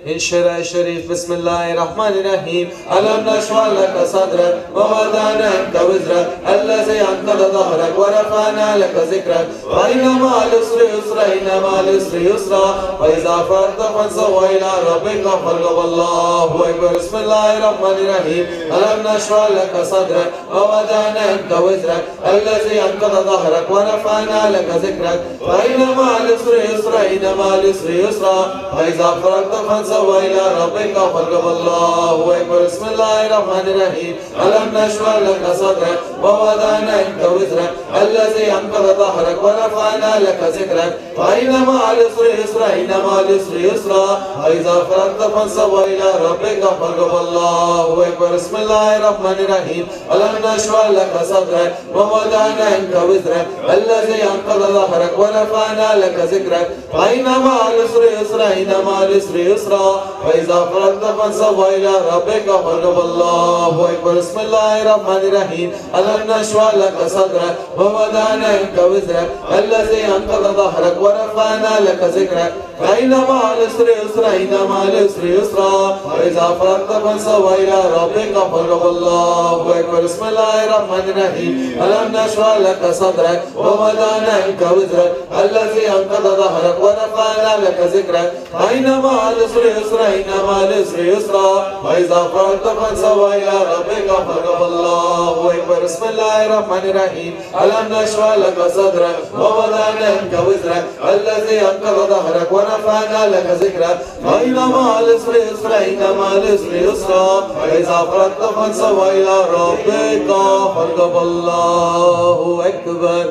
G: الشرع الشريف. بسم الله الرحمن الرحيم. ألم نشرح لك صدرك ووضعنا عنك وزرك الذي أنقض ظهرك ورفعنا لك ذكرك فإن مع العسر يسرا إن مع العسر يسرا فإذا فرغت فانصب إلى ربك فارغب. الله أكبر. بسم الله الرحمن الرحيم. ألم نشرح لك صدرك ووضعنا عنك وزرك الذي أنقض ظهرك ورفعنا لك ذكرك فإن مع العسر يسرا إن مع العسر يسرا فإذا فرغت فانصب إلى ربك فارغب. الله أكبر. بسم الله الرحمن الرحيم. ألم نشرح لك صدرك ووضعنا عنك وزرك الذي أنقض ظهرك ورفعنا لك ذكرك فإن مع العسر يسرا إن مع العسر يسرا فإذا فرغت فانصب إلى ربك فارغب. الله أكبر. بسم الله الرحمن الرحيم. ألم نشرح لك صدرك ووضعنا عنك وزرك الذي أنقض ظهرك ورفعنا لك ذكرك فإن مع العسر يسرا إن مع العسر يسرا فإذا فرغت فانصب إلى ربك فارغب. الله أكبر. بسم الله الرحمن الرحيم. ألم نشرح لك صدرك ووضعنا عنك وزرك الذي أنقض ظهرك ورفعنا لك ذكرك فإن مع العسر يسرا إن مع العسر يسرا فإذا فرغت فانصب إلى ربك فارغب. الله أكبر. بسم الله الرحمن الرحيم. ألم نشرح لك صدرك ووضعنا عنك وزرك الذي أنقض ظهرك ورفعنا لك ذكرك فإن مع العسر يسرا إن مع العسر يسرا فإذا فرغت فانصب إلى ربك فارغب. الله أكبر. بسم الله الرحمن الرحيم. ألم نشرح لك صدرك ووضعنا عنك وزرك الذي أنقض ظهرك ورفعنا لك ذكرك فإن مع العسر يسرا إن مع العسر يسرا فإذا فرغت فانصب إلى ربك فارغب. الله أكبر.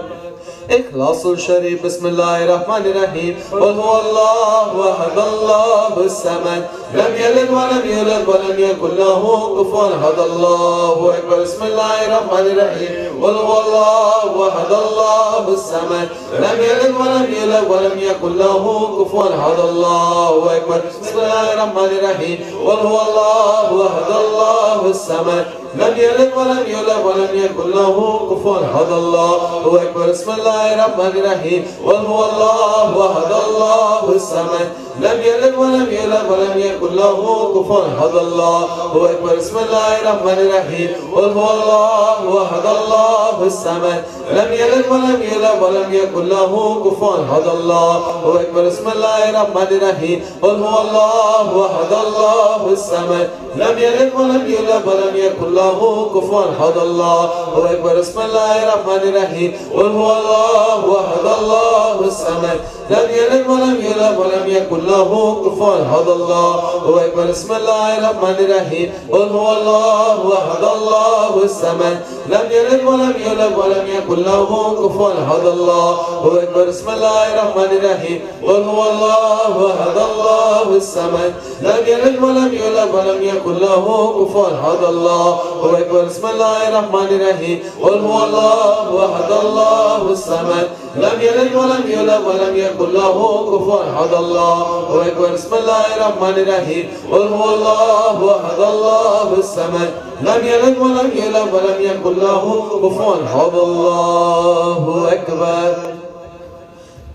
G: إخلاص الشريف. بسم الله الرحمن الرحيم. قل هو الله أحد الله الصمد لم يلد ولم يولد ولم يكن له كفوا أحد. الله أكبر. بسم الله الرحمن الرحيم. قل هو الله أحد الله الله الصمد لم يلد ولم يولد ولم يكن له كفوا أحد الله أكبر بسم الله الرحمن الرحيم قل هو الله أحد الله الصمد لم يلد ولم يولد ولم يكن له كفوا أحد الله أكبر بسم الله الرحمن الرحيم قل هو الله أحد الله الصمد لم يلد ولم يولد ولم يكن له كفوا أحد الله أكبر بسم الله الرحمن الرحيم قل هو الله أحد الله الصمد لم يلد ولم يولد ولم يكن له كفوا أحد الله أكبر بسم الله الرحمن الرحيم قل هو الله أحد الله الصمد لم يلد ولم يولد ولم يكن له كفوا أحد الله أكبر بسم الله الرحمن الرحيم قل هو الله أحد الله الصمد لم يلد ولم يولد ولم يكن له كفوا أحد الله أكبر بسم الله الرحمن الرحيم قل هو الله أحد الله الصمد لم يلد ولم يولد ولم يكن له كفوا أحد الله أكبر بسم الله الرحمن الرحيم قل هو الله أحد الله الصمد لم يلد ولم يولد ولم يكن له كفوا أحد الله أكبر بسم الله الرحمن الرحيم قل هو الله أحد الله الصمد لم يلد ولم يولد ولم يكن له كفوا أحد الله أكبر بسم الله الرحمن الرحيم قل هو الله أحد الله الصمد لم يلد ولم يولد ولم يكن له كفوا أحد الله أكبر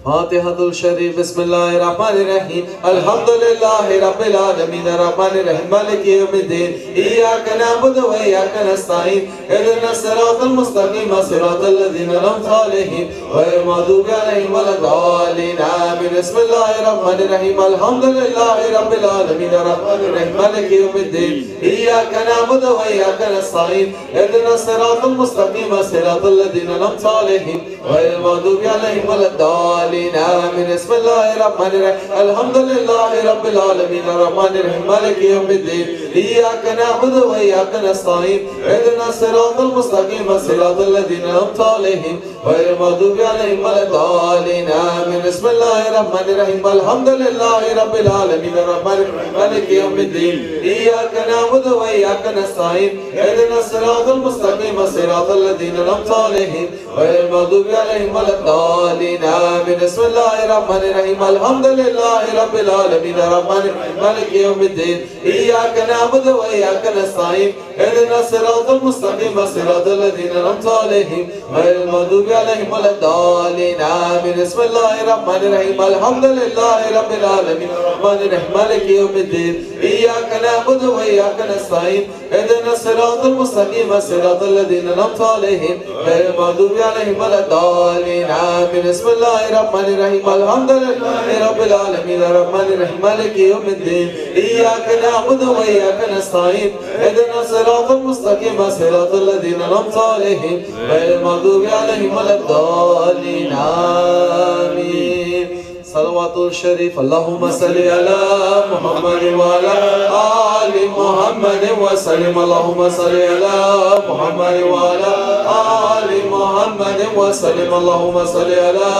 G: فاتحة الشريف بسم الله الرحمن الرحيم الحمد لله رب العالمين الرحمن الرحيم مالك يوم الدين إياك نعبد وإياك نستعين اهدنا الصراط المستقيم صراط الذين أنعمت عليهم غير المغضوب عليهم ولا الضالين آمين بسم الله الرحمن الرحيم الحمد لله رب العالمين الرحمن الرحيم مالك يوم الدين إياك نعبد وإياك نستعين اهدنا الصراط المستقيم صراط الذين أنعمت عليهم غير المغضوب عليهم ولا الضالين آمين بسم الله الرحمن الرحيم الحمد لله رب العالمين الرحمن الرحيم مالك يوم الدين إياك نعبد وإياك نستعين اهدنا الصراط المستقيم صراط الذين أنعمت عليهم غير المغضوب عليهم ولا الضالين آمين بسم الله الرحمن الرحيم الحمد لله رب العالمين الرحمن الرحيم مالك يوم الدين إياك نعبد وإياك نستعين اهدنا الصراط المستقيم صراط الذين أنعمت عليهم غير المغضوب عليهم ولا الضالين آمين بسم الله الرحمن الرحيم الحمد لله رب العالمين الرحمن الرحيم مالك يوم الدين إياك نعبد وإياك نستعين اهدنا الصراط المستقيم صراط الذين أنعمت عليهم غير المغضوب عليهم ولا الضالين آمين بسم الله الرحمن الرحيم الحمد لله رب العالمين الرحمن الرحيم مالك يوم الدين إياك نعبد وإياك نستعين اهدنا الصراط المستقيم صراط الذين أنعمت عليهم غير المغضوب عليهم ولا الضالين آمين بسم الله الرحمن الرحيم الحمد لله رب العالمين الرحمن الرحيم مالك يوم الدين إياك نعبد وإياك نستعين اهدنا الصراط المستقيم صراط الذين أنعمت عليهم غير المغضوب عليهم ولا الضالين آمين صلوات الشريف اللهم صل على محمد وعلى آل محمد وسلم اللهم صل على محمد وعلى آل محمد وسلم اللهم صل على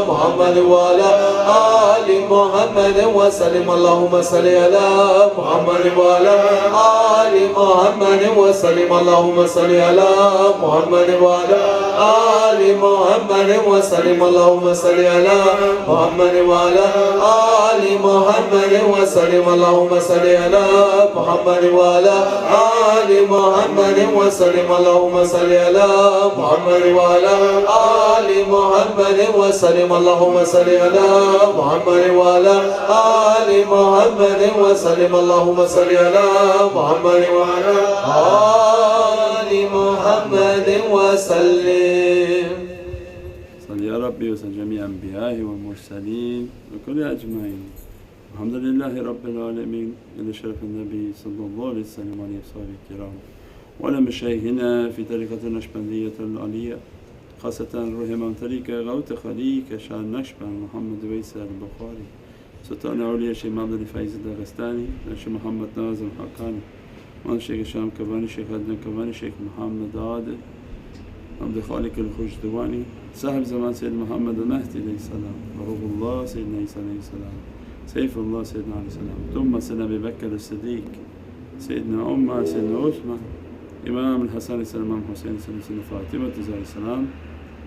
G: محمد وعلى آل محمد وسلم اللهم صل على محمد وعلى آل محمد وسلم اللهم صل على محمد وعلى آل محمد وسلم اللهم صل على محمد وعلى آل محمد وسلم اللهم صل على محمد وعلى آل محمد وسلم اللهم صل على محمد وعلى آل محمد وسلم اللهم صل على محمد وعلى آل محمد وسلم اللهم صل على محمد وعلى آل محمد وسلم.
D: صل يا ربي وسلم جميع أنبيائه والمرسلين وكل أجمعين. الحمد لله رب العالمين إلى شرف النبي صلى الله عليه وسلم وعلى أصحابه الكرام وعلى مشايخنا في طريقة النقشبندية العلية خاصة روحهم طريقة غوث خليك شان نقشبند محمد ويسى البخاري سلطان أولياء شيخ محمد الفايز الداغستاني شيخ محمد ناظم حقاني مان شيخ الشام كباني شيخ عدنان كباني شيخ محمد عادل عبد الخالق الخجدواني صاحب زمان سيد محمد المهدي عليه السلام وروح الله سيدنا عيسى عليه السلام سيف الله سيدنا عليه السلام ثم سيدنا أبي بكر الصديق سيدنا عمر سيدنا عثمان إمام الحسن السلام إمام حسين السلام سيدنا فاطمة عليه السلام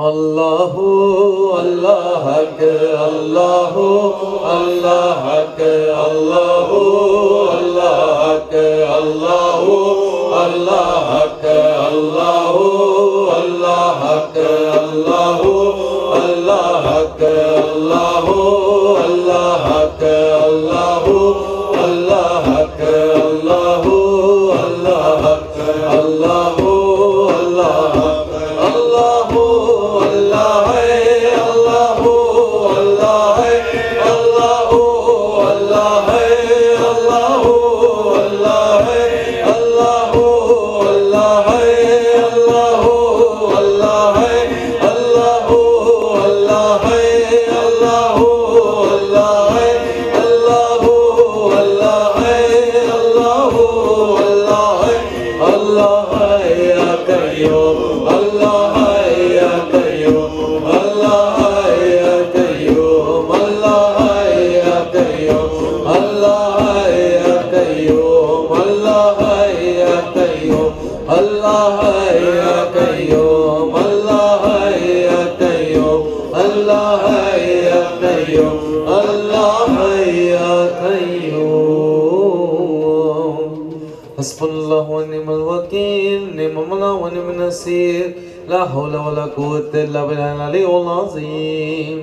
G: Allahu Allah Hak Allahu Allah Hak Allahu Allah Hak Allahu Allah Hak Allahu Allah Hak Allahu Allah Hak Allahu Allah Hak Allahu Allah Hak Allahu Allah Hak Allahu Allah Hak Allahu Allah hai Allahu Allah hai Allahu Allah hai Allahu Allah hai Allahu Allah hai Allahu Allah hai Allahu Allah hai Allahu Allah hai Allahu Allah hai Allahu Allah hai Allah hai ya qayyum Allah hai ya qayyum Allah hai ya qayyum Allah hai ya qayyum Allah hai ya qayyum Allah hai ya qayyum Allah hai ya qayyum Allah hai ya qayyum Allah hai ya qayyum Allah hai ya qayyum Hasbunallahu wa ni'mal wakeel ni'mal mawla wa ni'man nasir la hawla wa la quwwata illa billahil aliyyil azim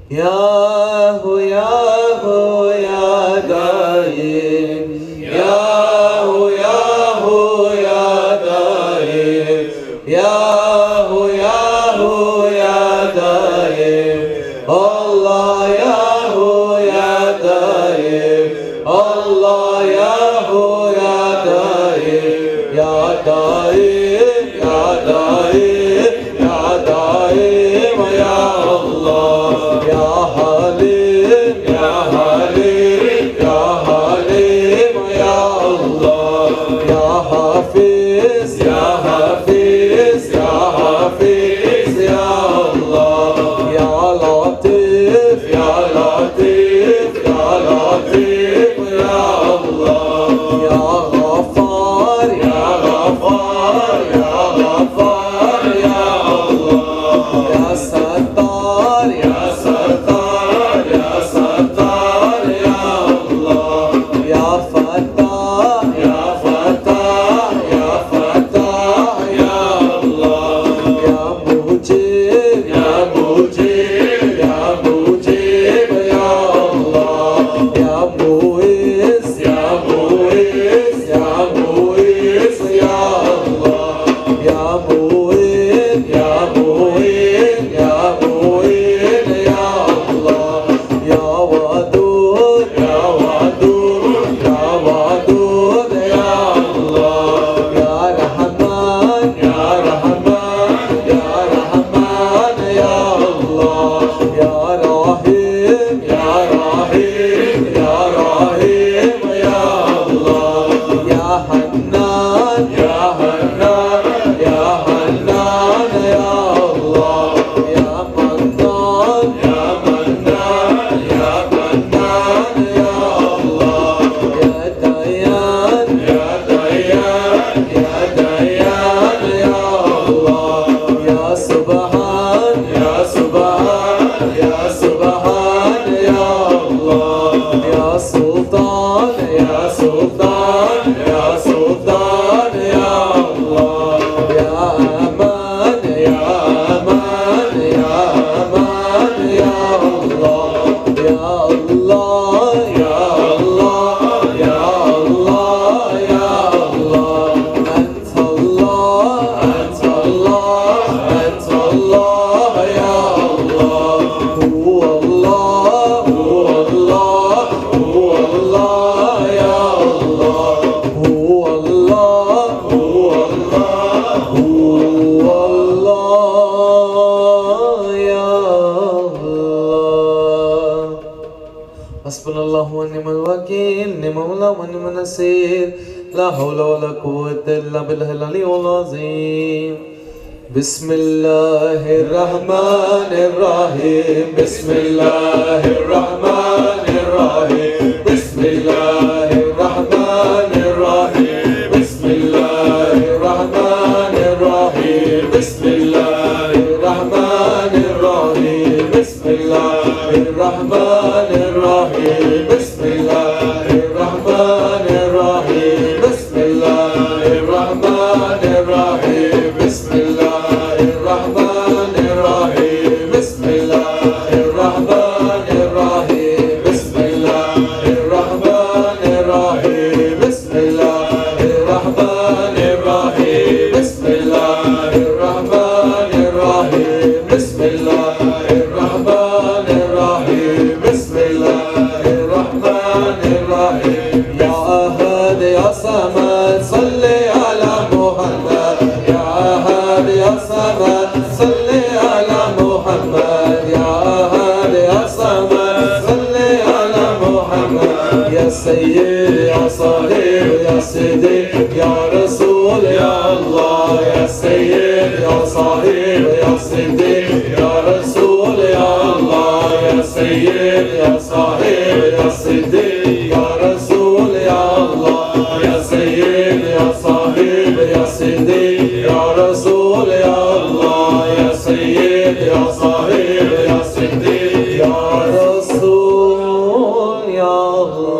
G: Yahu Yahu ya daim Yahu Yahu ya daim Yahu Yahu ya daim Allah Yahu ya daim Allah Yahu ya daim ya daim ya daim ya daim ya Allah ya halim ya halim ya halim ya Allah ya hafiz ya hafiz ya hafiz ya Allah ya latif ya latif ya latif ya Allah ya ghafar ya ghafar ya ghafar ya Allah ya sattar ya sattar ya sattar ya Allah ya fattah ya fattah ya fattah ya Allah ya mujib ya mujib ya mujib ya Allah ya muiz ya muiz ya muiz ya Allah ya muin ya muin ya muin ya Allah ya wadud ya wadud ya wadud ya Allah ya rahman ya rahman ya rahman ya Allah ya rahim ya rahim ya rahim ya Allah ya hannan ya hannan ya hannan ya Allah ya mannan ya mannan ya mannan ya Allah ya dayan ya dayan ya dayan ya Allah ya subhan ya subhan ya subhan ya Allah ya sultan ya sultan ya sultan ya Allah ya aman ya aman ya aman ya Allah ya Allah ya Allah ya Allah ya Allah anta Allah anta Allah anta Allah ya Allah huwa Allah huwa Allah huwa Allah ya Allah huwa Allah huwa Allah huwa Allah ya Allah Hasbunallahu wa ni'mal wakeel ni'mal mawla wa ni'man nasir la hawla wa la quwwata illa billahil aliyyil azim Bismillahir Rahmanir Rahim Bismillahir Rahmanir Rahim Bismillahir Rahmanir Rahim Bismillahir Rahmanir Rahim Bismillahir بسم الله الرحمن الرحيم بسم الله الرحمن الرحيم بسم الله الرحمن الرحيم بسم الله الرحمن الرحيم يا أحد يا صمد صل على محمد يا أحد يا صمد صل على محمد يا أحد يا صمد صل على محمد يا سيد يا صاحب يا سيدي يا رسول يا الله يا سيد يا صاحب يا سيدي يا رسول يا الله يا سيد يا صاحب يا سيدي يا رسول يا الله يا سيد يا صاحب يا سيدي يا رسول يا الله يا سيد يا صاحب يا سيدي يا رسول يا الله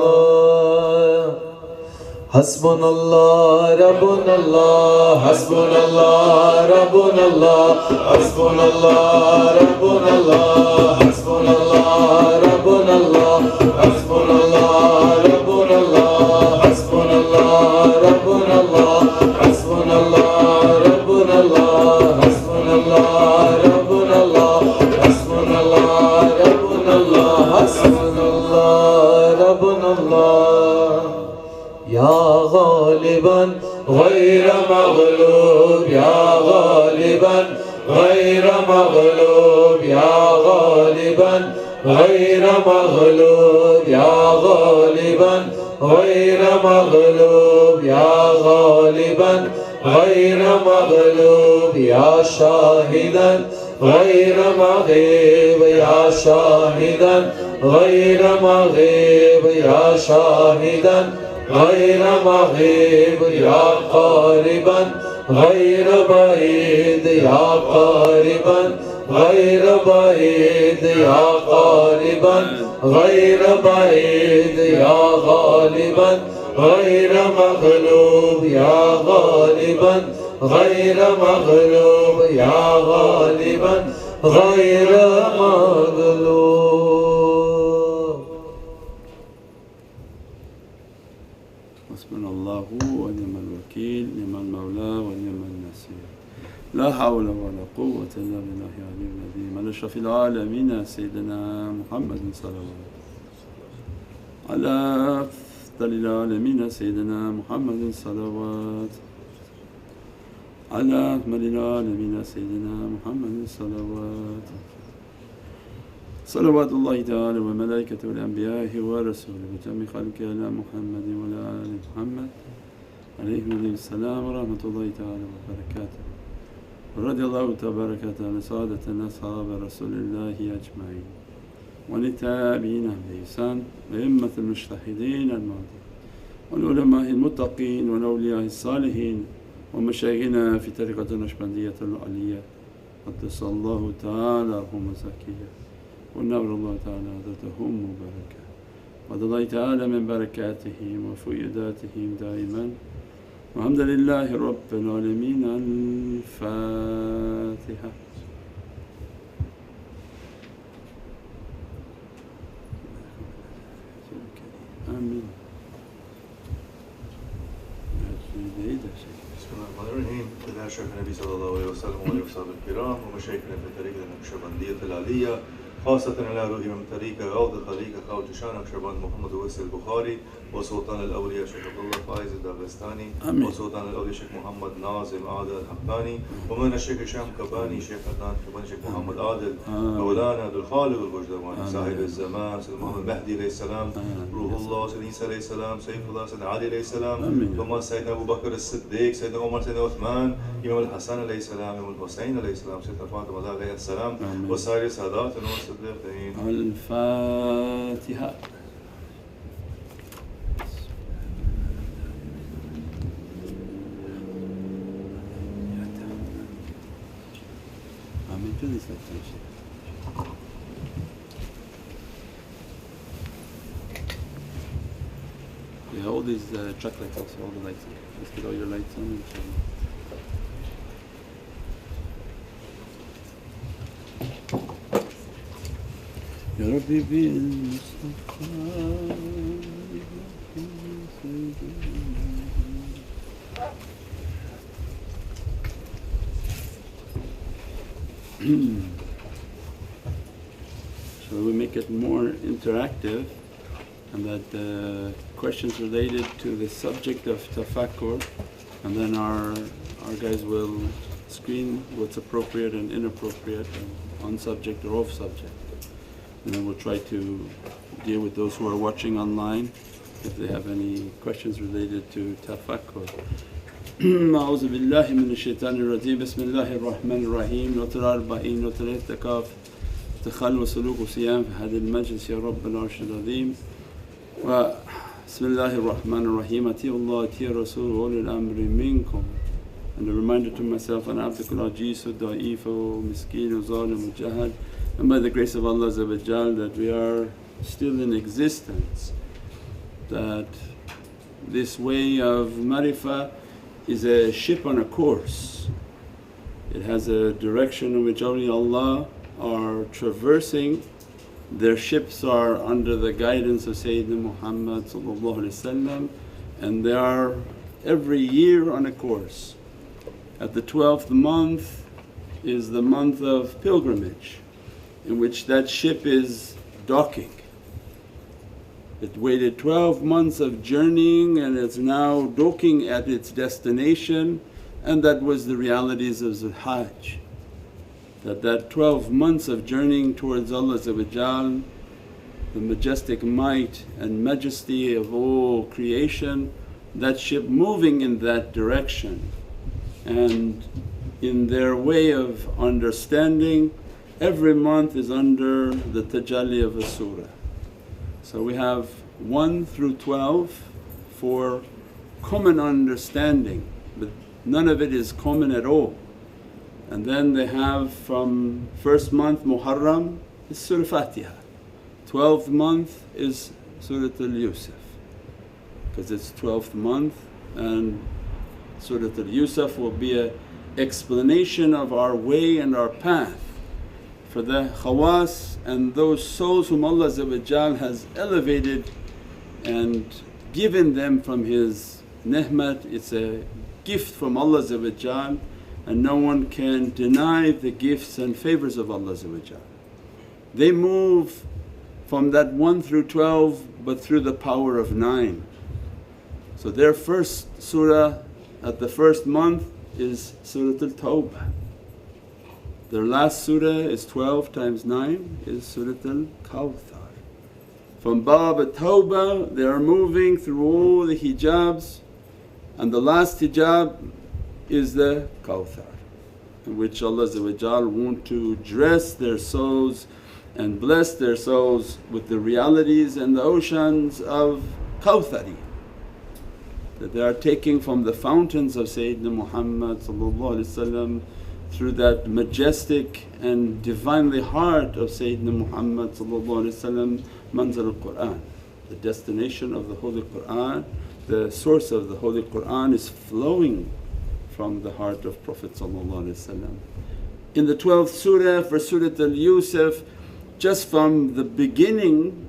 G: حسبنا الله ربنا الله حسبنا الله ربنا الله حسبنا الله ربنا الله حسبنا الله ربنا الله حسبنا الله ربنا الله حسبنا الله ربنا الله حسبنا الله ربنا الله حسبنا الله ربنا الله حسبنا الله ربنا الله حسبنا الله ربنا الله يا غالبا غير مغلوب يا غالبا غير مغلوب يا غالبا غير مغلوب يا غالبا غير مغلوب يا غالبا غير مغلوب يا شاهدا غير مغيب يا شاهدا غير مغيب يا شاهدا غير مغيب يا قاربا غير بعيد يا قاربا غير بعيد يا قاربا غير بعيد يا غالبا غير مغلوب يا غالبا غير مغلوب يا غالبا غير مغلوب
D: حسبنا الله ونعم الوكيل نعم المولى ونعم النصير لا حول ولا قوة إلا بالله العلي العظيم على أشرف العالمين سيدنا محمد صلى الله عليه وسلم على أفضل العالمين سيدنا محمد صلوات على أكمل العالمين سيدنا محمد صلوات صلوات الله تعالى وملائكته والأنبياء ورسوله وجميع خلقه على محمد وعلى آل محمد عليهم السلام ورحمة الله تعالى وبركاته ورضي الله تبارك وتعالى سادتنا أصحاب رسول الله أجمعين وللتابعين بإحسان وأئمة المجتهدين الماضين والعلماء المتقين والأولياء الصالحين ومشايخنا في طريقة النقشبندية العلية قدس الله تعالى روحهم زكية ونور الله تعالى عددهم مباركة وعد الله تعالى من بركاتهم وفيداتهم دائما والحمد لله رب العالمين. الفاتحة. آمين.
H: بسم الله الرحمن الرحيم. إلى شيخ النبي صلى الله عليه وسلم وعلى أصحابه الكرام ومشايخنا في طريقة النقشبندية العالية خاصة على روحي من طريقة عود طريقة خواجة شان نقشبند محمد ويس البخاري وسلطان الأولياء شيخ عبد الله فايز الدغستاني وسلطان الأولياء شيخ محمد ناظم عادل الحقاني ومن الشيخ هشام كباني شيخ عدنان كباني شيخ محمد عادل مولانا عبد الخالق البجدواني صاحب الزمان سيد محمد المهدي عليه السلام روح الله سيد عيسى عليه السلام سيف الله سيد علي عليه السلام ثم سيدنا أبو بكر الصديق سيدنا عمر سيدنا عثمان إمام الحسن عليه السلام إمام الحسين عليه السلام سيدنا فاطمة عليه السلام وسائر السادات والصديقين.
D: الفاتحة. Yeah, all these track lights also, all the lights. Let's get all your lights on. يا ربي بالمصطفى So we make it more interactive, and that questions related to the subject of tafakkur, and then our guys will screen what's appropriate and inappropriate and on subject or off subject. And then we'll try to deal with those who are watching online if they have any questions related to tafakkur. أعوذ بالله من الشيطان الرجيم بسم الله الرحمن الرحيم نوتر 40 نوتر اعتكاف دخل وسلوك وصيام في هذا المجلس يا رب العرش العظيم بسم الله الرحمن الرحيم أطيعوا الله أطيعوا الرسول وأولي الأمر منكم. And a reminder to myself, أنا عبدك العجيز والضعيف ومسكين وظالم وجهل, and by the grace of Allah that we are still in existence, that this way of marifah is a ship on a course. It has a direction in which awliyaullah are traversing. Their ships are under the guidance of Sayyidina Muhammad and they are every year on a course. At the 12th month is the month of pilgrimage, in which that ship is docking. It waited 12 months of journeying and it's now docking at its destination, and that was the realities of Zul-Hajj. That 12 months of journeying towards Allah, the majestic might and majesty of all creation, that ship moving in that direction. And in their way of understanding, every month is under the tajalli of a surah. So we have 1 through 12 for common understanding, but none of it is common at all. And then they have from first month Muharram is Surah Fatiha, 12th month is Surah Al-Yusuf because it's 12th month, and Surah Al-Yusuf will be an explanation of our way and our path for the khawas and those souls whom Allah has elevated and given them from His ni'mat. It's a gift from Allah and no one can deny the gifts and favours of Allah. They move from that 1 through 12 but through the power of 9. So their first surah at the first month is Surah Al-Tawbah. Their last surah is 12 times 9 is Surah Al-Kawthar. From Bab At-Tawbah they are moving through all the hijabs, and the last hijab is the Kawthar, in which Allah want to dress their souls and bless their souls with the realities and the oceans of Kawthari, that they are taking from the fountains of Sayyidina Muhammad through that majestic and divinely heart of Sayyidina Muhammad Manzil al-Qur'an, the destination of the Holy Qur'an. The source of the Holy Qur'an is flowing from the heart of Prophet. In the 12th surah for Surah Al-Yusuf, just from the beginning,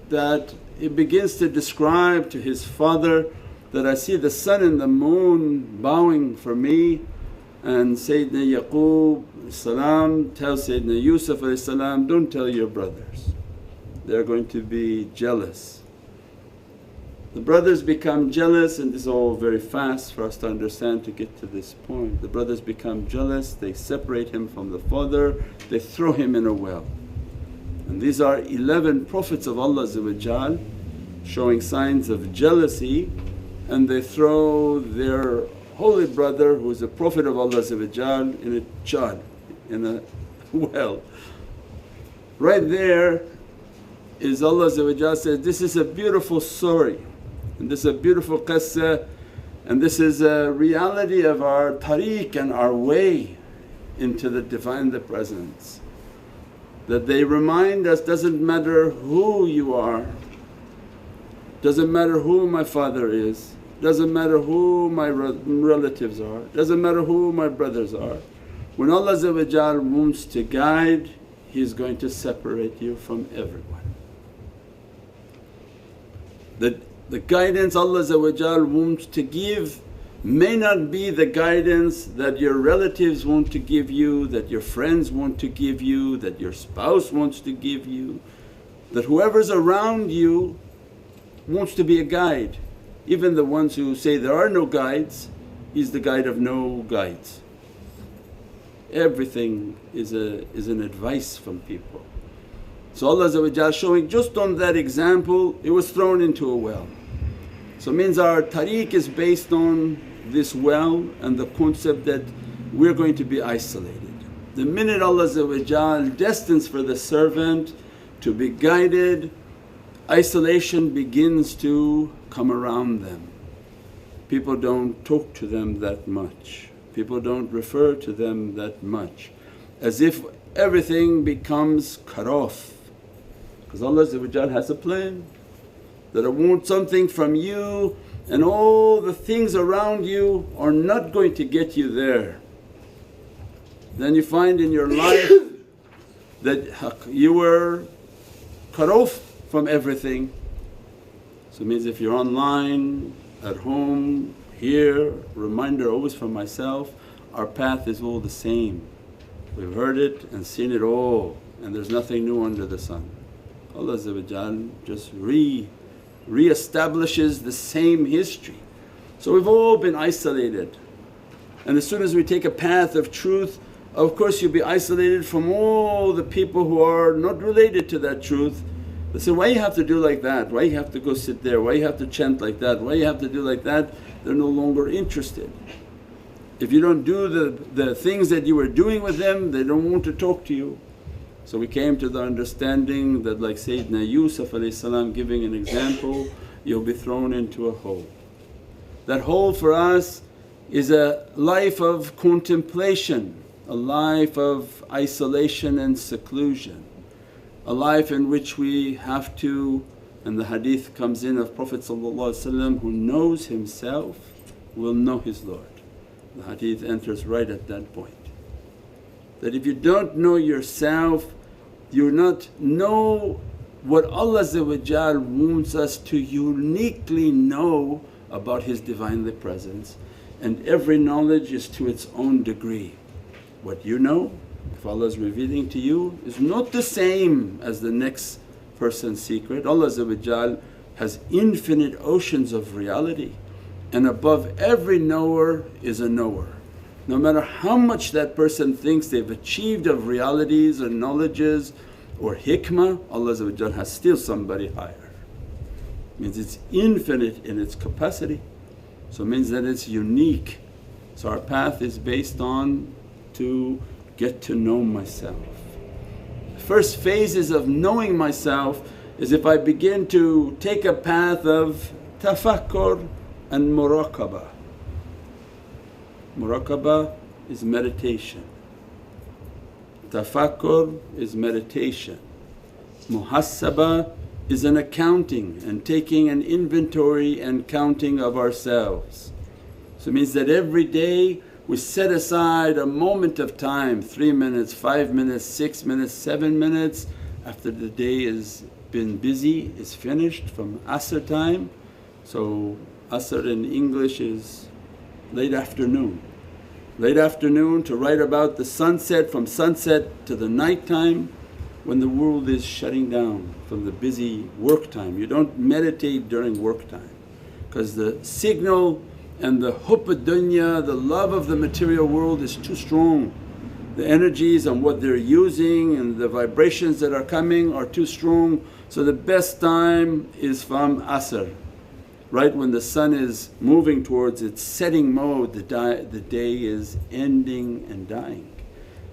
D: that it begins to describe to his father that, I see the sun and the moon bowing for me, and Sayyidina Yaqub tells Sayyidina Yusuf, don't tell your brothers, they're going to be jealous. The brothers become jealous, and this is all very fast for us to understand to get to this point. The brothers become jealous, they separate him from the father, they throw him in a well. And these are 11 Prophets of Allah showing signs of jealousy, and they throw their holy brother who is a Prophet of Allah in a chad, in a well. Right there is Allah says, this is a beautiful story and this is a beautiful qissa, and this is a reality of our tariq and our way into the Divine, the Presence. That they remind us, doesn't matter who you are, doesn't matter who my father is, doesn't matter who my relatives are, doesn't matter who my brothers are. When Allah wants to guide, He is going to separate you from everyone. The guidance Allah wants to give
B: may not be the guidance that your relatives want to give you, that your friends want to give you, that your spouse wants to give you, that whoever's around you wants to be a guide. Even the ones who say there are no guides, he's the guide of no guides. Everything is an advice from people. So Allah showing just on that example, it was thrown into a well. So it means our tariq is based on this well and the concept that we're going to be isolated. The minute Allah destines for the servant to be guided, isolation begins to come around them. People don't talk to them that much, people don't refer to them that much, as if everything becomes cut off. Because Allah has a plan that I want something from you and all the things around you are not going to get you there. Then you find in your life that you were cut off from everything. So it means if you're online, at home, here, reminder always for myself, our path is all the same. We've heard it and seen it all and there's nothing new under the sun. Allah just re-establishes the same history. So we've all been isolated, and as soon as we take a path of truth, of course you'll be isolated from all the people who are not related to that truth. They say, why you have to do like that? Why you have to go sit there? Why you have to chant like that? Why you have to do like that? They're no longer interested. If you don't do the things that you were doing with them, they don't want to talk to you. So we came to the understanding that like Sayyidina Yusuf giving an example, you'll be thrown into a hole. That hole for us is a life of contemplation, a life of isolation and seclusion, a life in which we have to, and the hadith comes in of Prophet who knows himself will know his Lord. The hadith enters right at that point. That if you don't know yourself, you not know what Allah wants us to uniquely know about His Divinely Presence, and every knowledge is to its own degree. What you know, if Allah is revealing to you, is not the same as the next person's secret. Allah has infinite oceans of reality, and above every knower is a knower. No matter how much that person thinks they've achieved of realities or knowledges or hikmah, Allah has still somebody higher. Means it's infinite in its capacity, so it means that it's unique. So our path is based on to get to know myself. The first phases of knowing myself is if I begin to take a path of tafakkur and muraqabah. Muraqabah is meditation, tafakkur is meditation, muhasabah is an accounting and taking an inventory and counting of ourselves. So it means that every day we set aside a moment of time, 3 minutes, 5 minutes, 6 minutes, 7 minutes after the day has been busy, is finished from Asr time. So Asr in English is late afternoon. Late afternoon to right about the sunset, from sunset to the night time when the world is shutting down from the busy work time. You don't meditate during work time because the signal and the hubb ad-dunya, the love of the material world is too strong. The energies and what they're using and the vibrations that are coming are too strong. So the best time is from Asr, right when the sun is moving towards its setting mode, the day is ending and dying,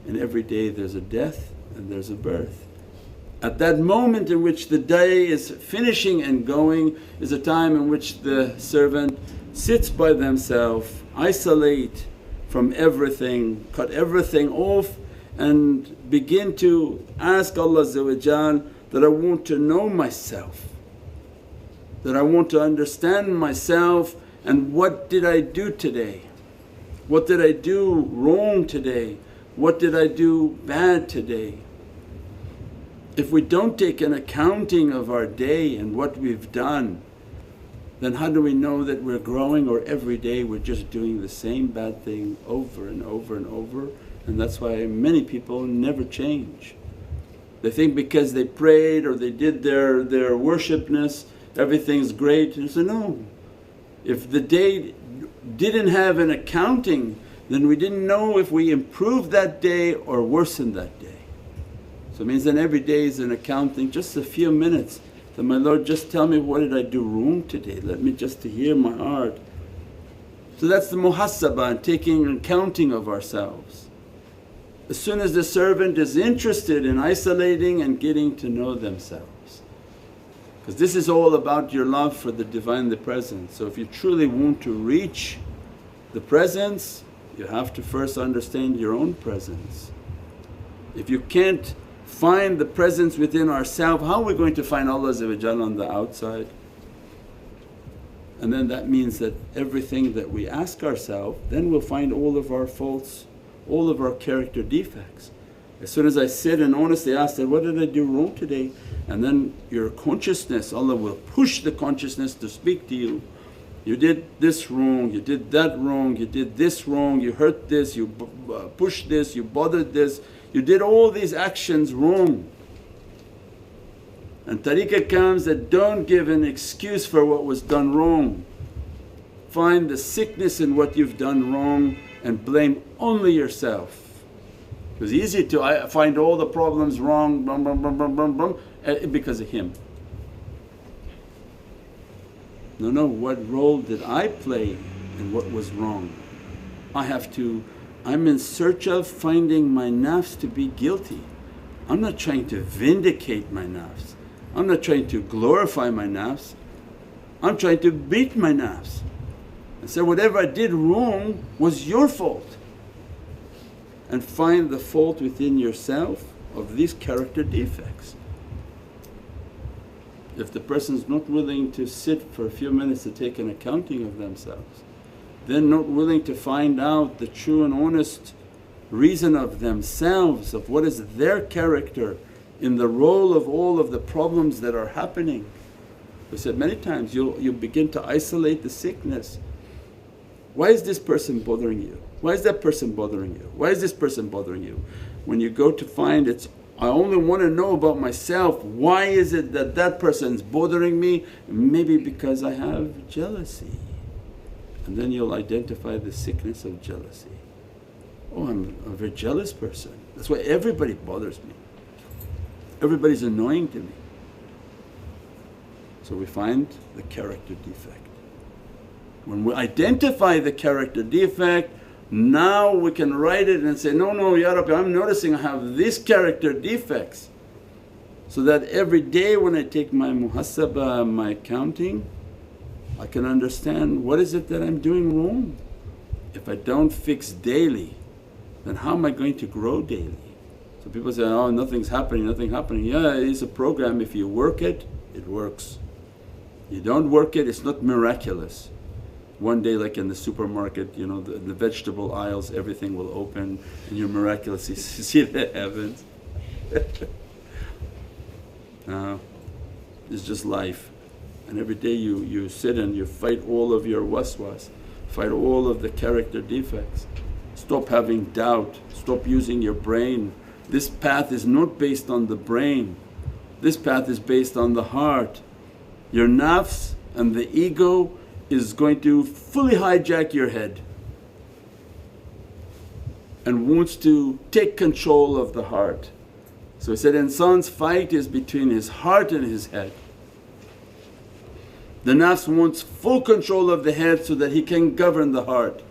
B: and every day there's a death and there's a birth. At that moment in which the day is finishing and going is a time in which the servant sits by themselves, isolate from everything, cut everything off and begin to ask Allah that I want to know myself, that I want to understand myself, and what did I do today? What did I do wrong today? What did I do bad today? If we don't take an accounting of our day and what we've done,
I: then how do we know that we're growing, or every day we're just doing the same bad thing over and over and over? And that's why many people never change. They think because they prayed or they did their worshipness everything's great. And so no, if the day didn't have an accounting, then we didn't know if we improved that day or worsened that day. So it means then every day is an accounting, just a few minutes. Then, my Lord, just tell me what did I do wrong today, let me just to hear my heart. So that's the muhasabah, and taking accounting of ourselves. As soon as the servant is interested in isolating and getting to know themselves, because this is all about your love for the Divine, the Presence. So if you truly want to reach the Presence, you have to first understand your own presence. If you can't find the presence within ourselves, how are we going to find Allah on the outside? And then that means that everything that we ask ourselves, then we'll find all of our faults, all of our character defects. As soon as I sit and honestly ask that, what did I do wrong today? And then your consciousness, Allah will push the consciousness to speak to you. You did this wrong, you did that wrong, you did this wrong, you hurt this, you pushed this, you bothered this, you did all these actions wrong. And tariqah comes that don't give an excuse for what was done wrong. Find the sickness in what you've done wrong and blame only yourself. It was easy to find all the problems wrong because of him. No, what role did I play in what was wrong? I'm in search of finding my nafs to be guilty. I'm not trying to vindicate my nafs, I'm not trying to glorify my nafs, I'm trying to beat my nafs and say whatever I did wrong was your fault. And find the fault within yourself of these character defects. If the person's not willing to sit for a few minutes to take an accounting of themselves, then not willing to find out the true and honest reason of themselves, of what is their character in the role of all of the problems that are happening. We said many times, you'll begin to isolate the sickness. Why is this person bothering you? Why is that person bothering you? Why is this person bothering you? When you go to find I only want to know about myself, why is it that that person's bothering me? Maybe because I have jealousy. And then you'll identify the sickness of jealousy. Oh, I'm a very jealous person, that's why everybody bothers me, everybody's annoying to me. So we find the character defect. When we identify the character defect, now we can write it and say, no Ya Rabbi, I'm noticing I have these character defects. So that every day when I take my muhasabah, my accounting, I can understand what is it that I'm doing wrong. If I don't fix daily, then how am I going to grow daily? So people say, oh, nothing's happening, nothing happening. Yeah, it is a program, if you work it, it works. You don't work it, it's not miraculous. One day like in the supermarket, the vegetable aisles, everything will open and you miraculously see the heavens. No, it's just life. And every day you sit and you fight all of your waswas, fight all of the character defects. Stop having doubt, stop using your brain. This path is not based on the brain, this path is based on the heart. Your nafs and the ego is going to fully hijack your head and wants to take control of the heart. So he said, insan's fight is between his heart and his head. The nafs wants full control of the head so that he can govern the heart.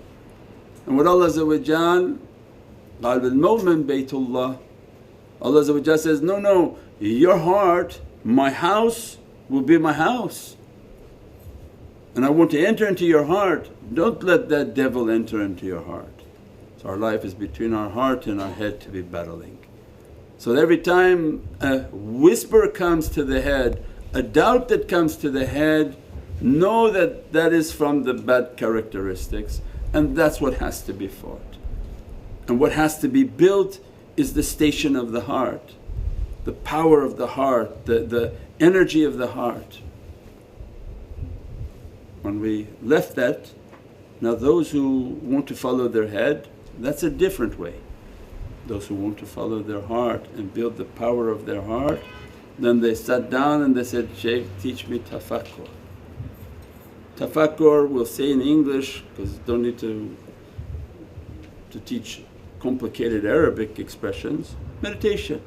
I: And what Allah Qalb al-mu'min baytullah, Allah says, no, your heart, my house will be my house. And I want to enter into your heart, don't let that devil enter into your heart. So our life is between our heart and our head to be battling. So every time a whisper comes to the head, a doubt that comes to the head, know that that is from the bad characteristics, and that's what has to be fought. And what has to be built is the station of the heart, the power of the heart, the energy of the heart. When we left that, now those who want to follow their head, that's a different way. Those who want to follow their heart and build the power of their heart, then they sat down and they said, Shaykh, teach me tafakkur. Tafakkur we'll say in English because don't need to teach complicated Arabic expressions, meditation.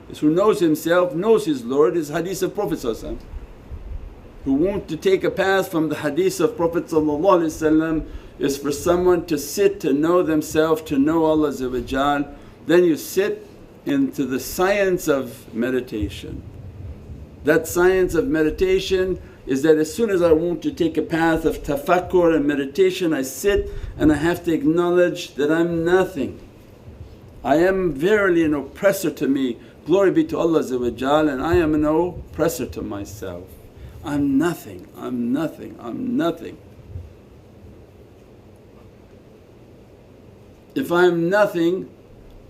I: Is who knows himself, knows his Lord, is hadith of Prophet. Who want to take a path from the hadith of Prophet is for someone to sit to know themselves, to know Allah. Then you sit into the science of meditation. That science of meditation is that as soon as I want to take a path of tafakkur and meditation, I sit and I have to acknowledge that I'm nothing. I am verily an oppressor to me, glory be to Allah, and I am an oppressor to myself. I'm nothing, I'm nothing, I'm nothing. If I'm nothing,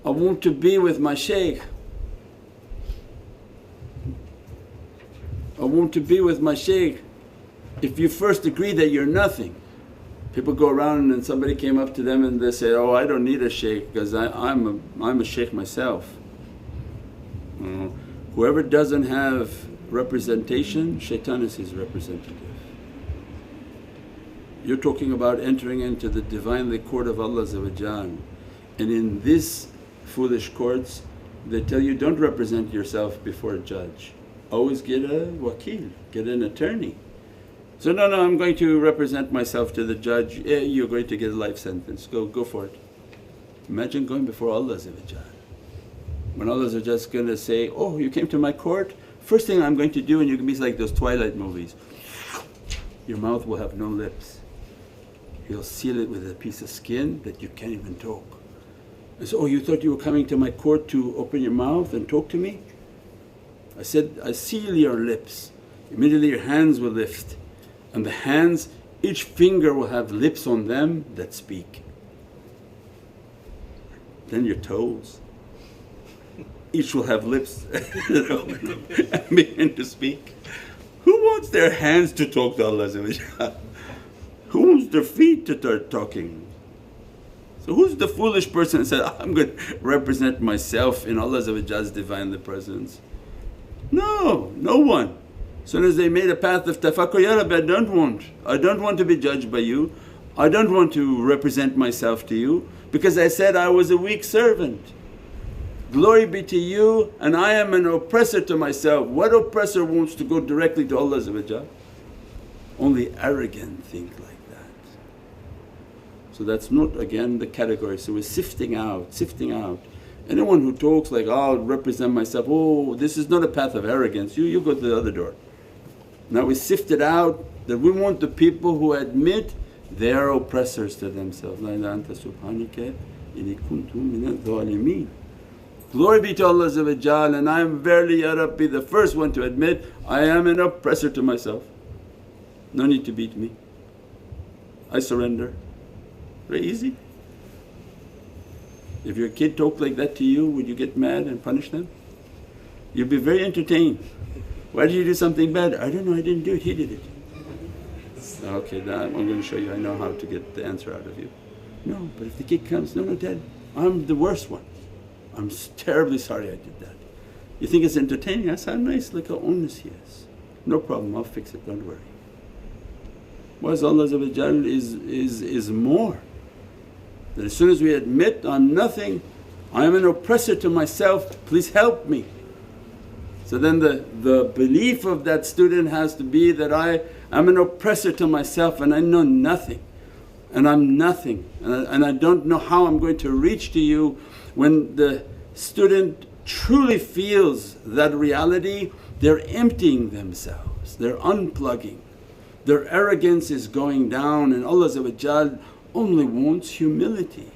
I: I want to be with my shaykh. I want to be with my shaykh. If you first agree that you're nothing, people go around and somebody came up to them and they say, oh, I don't need a shaykh because I'm a shaykh myself. Whoever doesn't have representation, shaitan is his representative. You're talking about entering into the Divinely Court of Allah, and in this foolish courts they tell you, don't represent yourself before a judge, always get a wakil, get an attorney. So, no, I'm going to represent myself to the judge, you're going to get a life sentence, go for it. Imagine going before Allah, when Allah is going to say, oh, you came to my court, first thing I'm going to do, and you're going to be like those Twilight movies, your mouth will have no lips. He'll seal it with a piece of skin that you can't even talk. I said, oh, you thought you were coming to my court to open your mouth and talk to me? I said, I seal your lips. Immediately your hands will lift, and the hands, each finger will have lips on them that speak. Then your toes, each will have lips and begin to speak. Who wants their hands to talk to Allah? Who wants their feet to start talking? So who's the foolish person that said, I'm going to represent myself in Allah's Divinely Presence? No one. As soon as they made a path of tafakkur, Ya Rabbi, I don't want to be judged by you, I don't want to represent myself to you because I said I was a weak servant. Glory be to you, and I am an oppressor to myself. What oppressor wants to go directly to Allah? Only arrogant think like that. So that's not again the category. So we're sifting out. Anyone who talks like, oh, I'll represent myself, oh, this is not a path of arrogance, you go to the other door. Now we sifted out that we want the people who admit they are oppressors to themselves. La ilaha anta subhanaka inni kuntu minadh dhalimin. Glory be to Allah, and I am verily, Ya Rabbi, the first one to admit I am an oppressor to myself. No need to beat me, I surrender. Very easy. If your kid talked like that to you, would you get mad and punish them? You'd be very entertained. Why did you do something bad? I don't know, I didn't do it, he did it. Okay, now I'm going to show you I know how to get the answer out of you. No, but if the kid comes, no, Dad, I'm the worst one. I'm terribly sorry I did that. You think it's entertaining? I said, how nice, look how honest he is. No problem, I'll fix it, don't worry. Whereas Allah is more. That as soon as we admit I'm nothing, I am an oppressor to myself, please help me. So then the belief of that student has to be that I am an oppressor to myself and I know nothing, and I'm nothing, and I don't know how I'm going to reach to you. When the student truly feels that reality, they're emptying themselves, they're unplugging, their arrogance is going down, and Allah only wants humility.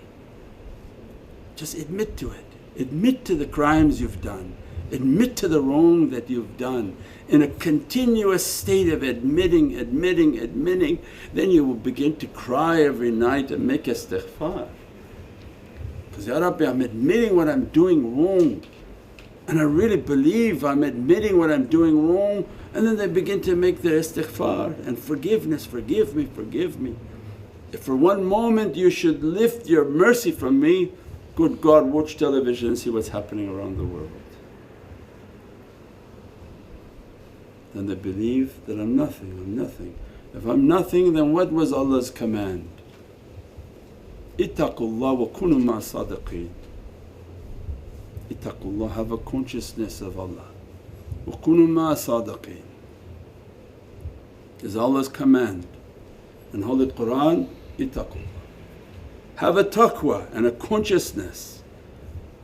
I: Just admit to it, admit to the crimes you've done, admit to the wrong that you've done. In a continuous state of admitting, then you will begin to cry every night and make istighfar. Because, Ya Rabbi, I'm admitting what I'm doing wrong, and I really believe I'm admitting what I'm doing wrong, And then they begin to make their istighfar and forgiveness, forgive me, forgive me. If for one moment you should lift your mercy from me, good God, watch television and see what's happening around the world. Then they believe that I'm nothing, I'm nothing. If I'm nothing, then what was Allah's command? Ittaqullah wa kunu ma sadiqeen. Ittaqullah, have a consciousness of Allah. Wa kunu ma sadiqeen is Allah's command. In Holy Qur'an, ittaqullah. Have a taqwa and a consciousness,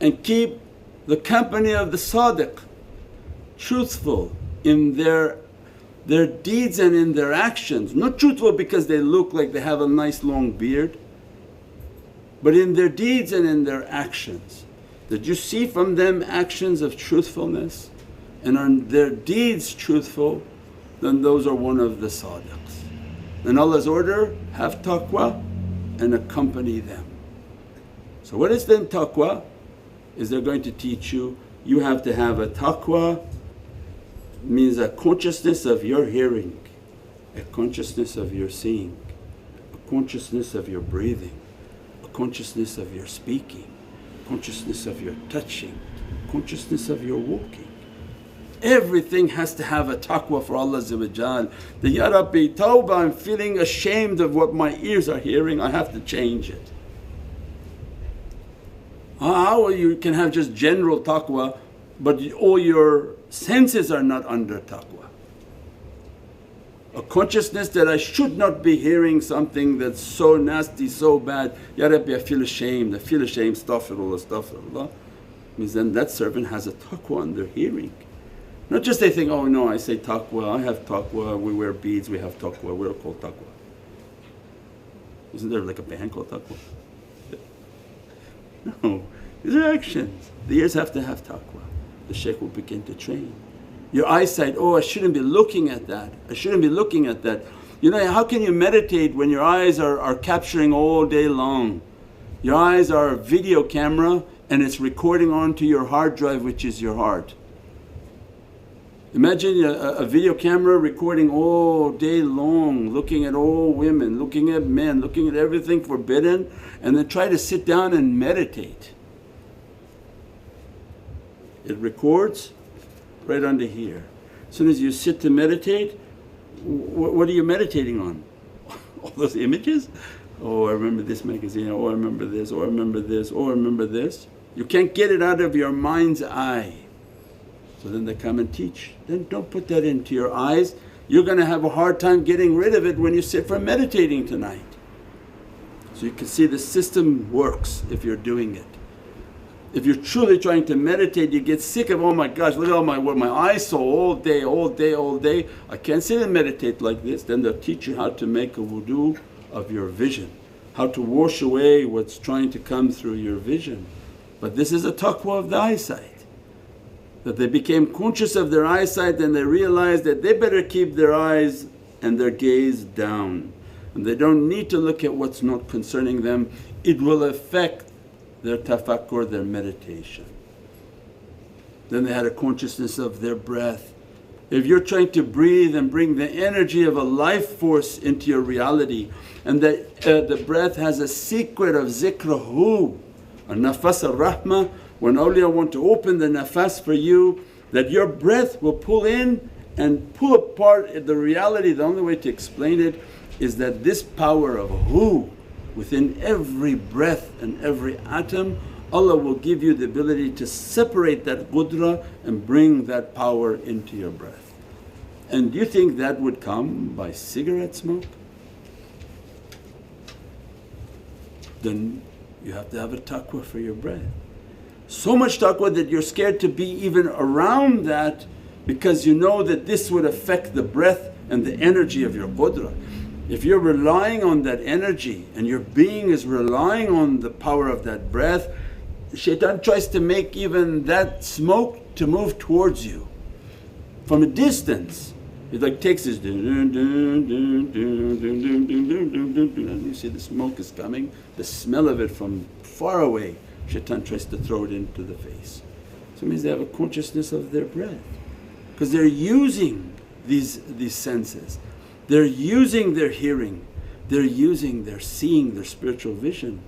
I: and keep the company of the sadiq, truthful in their deeds and in their actions. Not truthful because they look like they have a nice long beard, but in their deeds and in their actions. That you see from them actions of truthfulness and are their deeds truthful, then those are one of the sadiqs. In Allah's order, have taqwa and accompany them. So what is then taqwa? Is they're going to teach you, you have to have a taqwa, means a consciousness of your hearing, a consciousness of your seeing, a consciousness of your breathing, a consciousness of your speaking, consciousness of your touching, consciousness of your walking. Everything has to have a taqwa for Allah. That, Ya Rabbi, tawbah, I'm feeling ashamed of what my ears are hearing, I have to change it. How you can have just general taqwa but all your senses are not under taqwa? A consciousness that I should not be hearing something that's so nasty, so bad. Ya Rabbi, I feel ashamed, astaghfirullah, astaghfirullah. Means then that servant has a taqwa on their hearing. Not just they think, oh no, I say taqwa, I have taqwa, we wear beads, we have taqwa, we're called taqwa. Isn't there like a band called taqwa? No, these are actions. The ears have to have taqwa. The shaykh will begin to train. Your eyesight, oh I shouldn't be looking at that, I shouldn't be looking at that. You know, how can you meditate when your eyes are capturing all day long? Your eyes are a video camera and it's recording onto your hard drive, which is your heart. Imagine a video camera recording all day long, looking at all women, looking at men, looking at everything forbidden, and then try to sit down and meditate. It records right under here. As soon as you sit to meditate, what are you meditating on? All those images? Oh, I remember this magazine, oh I remember this, oh I remember this, oh I remember this. You can't get it out of your mind's eye. So then they come and teach. Then don't put that into your eyes. You're going to have a hard time getting rid of it when you sit for meditating tonight. So you can see the system works if you're doing it. If you're truly trying to meditate, you get sick of, oh my gosh, look at all what my eyes saw all day, all day, all day. I can't sit and meditate like this. Then they'll teach you how to make a wudu of your vision, how to wash away what's trying to come through your vision. But this is a taqwa of the eyesight. That they became conscious of their eyesight and they realized that they better keep their eyes and their gaze down, and they don't need to look at what's not concerning them. It will affect their tafakkur, their meditation. Then they had a consciousness of their breath. If you're trying to breathe and bring the energy of a life force into your reality, and that the breath has a secret of zikrahu, a nafas al-rahmah. When awliya want to open the nafas for you, that your breath will pull in and pull apart the reality. The only way to explain it is that this power of hu within every breath and every atom, Allah will give you the ability to separate that qudra and bring that power into your breath. And do you think that would come by cigarette smoke? Then you have to have a taqwa for your breath. So much taqwa that you're scared to be even around that, because you know that this would affect the breath and the energy of your qudra. If you're relying on that energy and your being is relying on the power of that breath, shaitan tries to make even that smoke to move towards you from a distance. It like takes this and you see the smoke is coming, the smell of it from far away. Shaitan tries to throw it into the face. So it means they have a consciousness of their breath, because they're using these senses. They're using their hearing, they're using their seeing, their spiritual vision,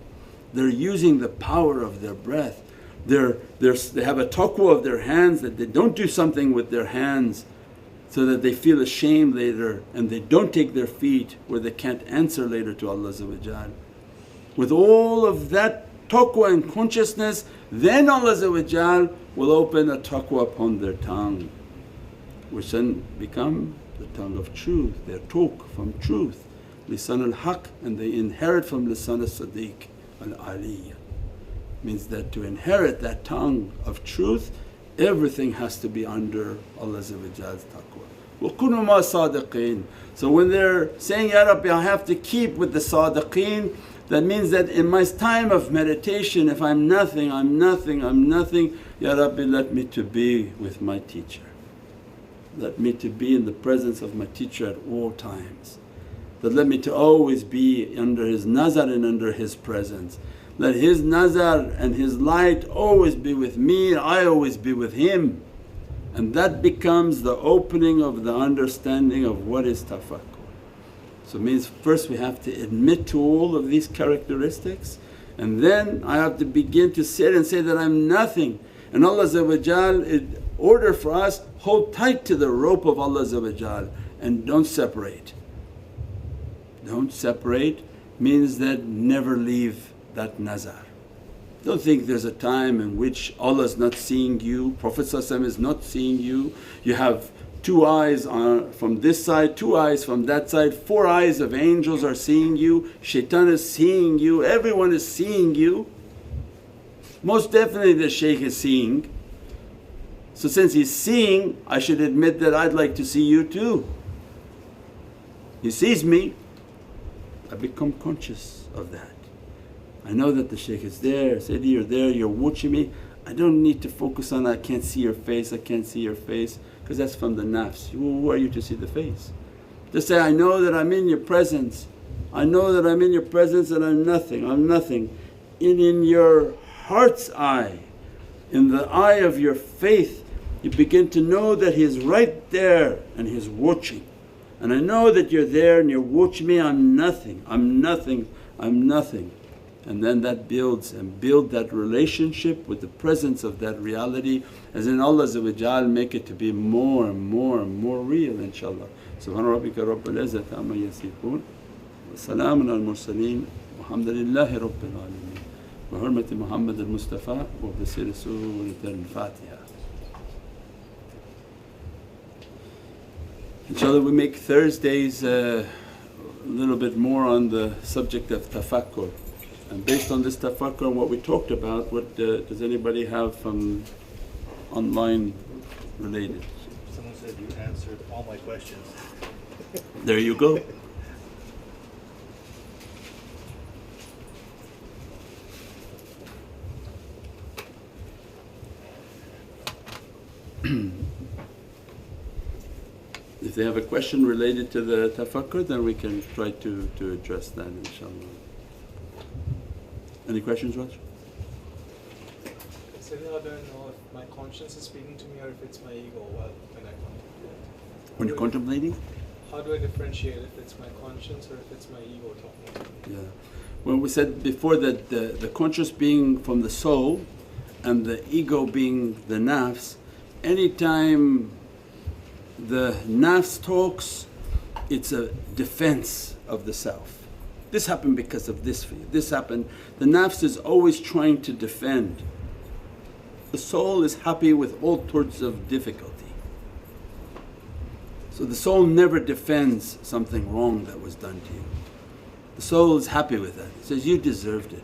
I: they're using the power of their breath. They have a taqwa of their hands, that they don't do something with their hands so that they feel ashamed later, and they don't take their feet where they can't answer later to Allah. With all of that taqwa and consciousness, then Allah will open a taqwa upon their tongue, which then become the tongue of truth. They talk from truth, lisan al-haq, and they inherit from lisan al-sadiq al-aliyya. Means that to inherit that tongue of truth, everything has to be under Allah's taqwa. وَكُنُوا مَا صَادِقِينَ. So when they're saying, Ya Rabbi, I have to keep with the sadiqeen, that means that in my time of meditation, if I'm nothing, Ya Rabbi, let me to be with my teacher. Let me to be in the presence of my teacher at all times. That let me to always be under his nazar and under his presence. Let his nazar and his light always be with me, I always be with him. And that becomes the opening of the understanding of what is tafakkur. So it means first we have to admit to all of these characteristics, and then I have to begin to sit and say that I'm nothing. And Allah in order for us, hold tight to the rope of Allah and don't separate. Don't separate means that never leave that nazar. Don't think there's a time in which Allah is not seeing you, Prophet is not seeing you. You have 2 eyes from this side, 2 eyes from that side, 4 eyes of angels are seeing you, shaitan is seeing you, everyone is seeing you. Most definitely the shaykh is seeing. So since he's seeing, I should admit that I'd like to see you too. He sees me, I become conscious of that. I know that the shaykh is there, Sayyidi you're there, you're watching me. I don't need to focus on I can't see your face, I can't see your face, because that's from the nafs. Who are you to see the face? Just say, I know that I'm in your presence, I know that I'm in your presence and I'm nothing, I'm nothing. And in your heart's eye, in the eye of your faith, you begin to know that He's right there and He's watching. And I know that you're there and you're watching me, I'm nothing, I'm nothing, I'm nothing. And then that builds and build that relationship with the presence of that reality, as in Allah make it to be more and more and more real inshaAllah. Subhana rabbika rabbil izzati amma yasifoon wa salaamun al mursaleen walhamdulillahi rabbil alameen bi hurmati Muhammad al-Mustafa wa bi siri Surat al-Fatiha. InshaAllah we make Thursdays a little bit more on the subject of tafakkur. And based on this tafakkur and what we talked about, what does anybody have from online related?
J: Someone said you answered all my questions.
I: There you go. If they have a question related to the tafakkur, then we can try to address that inshaAllah. Any questions, Raj?
K: So I don't know if my conscience is speaking to me or if it's my ego when I contemplate.
I: When you're contemplating?
K: How do I differentiate if it's my conscience or if it's my ego talking to me?
I: Yeah. Well, we said before that the conscious being from the soul and the ego being the nafs, anytime the nafs talks, it's a defense of the self. This happened because of this for you, this happened. The nafs is always trying to defend. The soul is happy with all sorts of difficulty. So the soul never defends something wrong that was done to you. The soul is happy with that. It says, you deserved it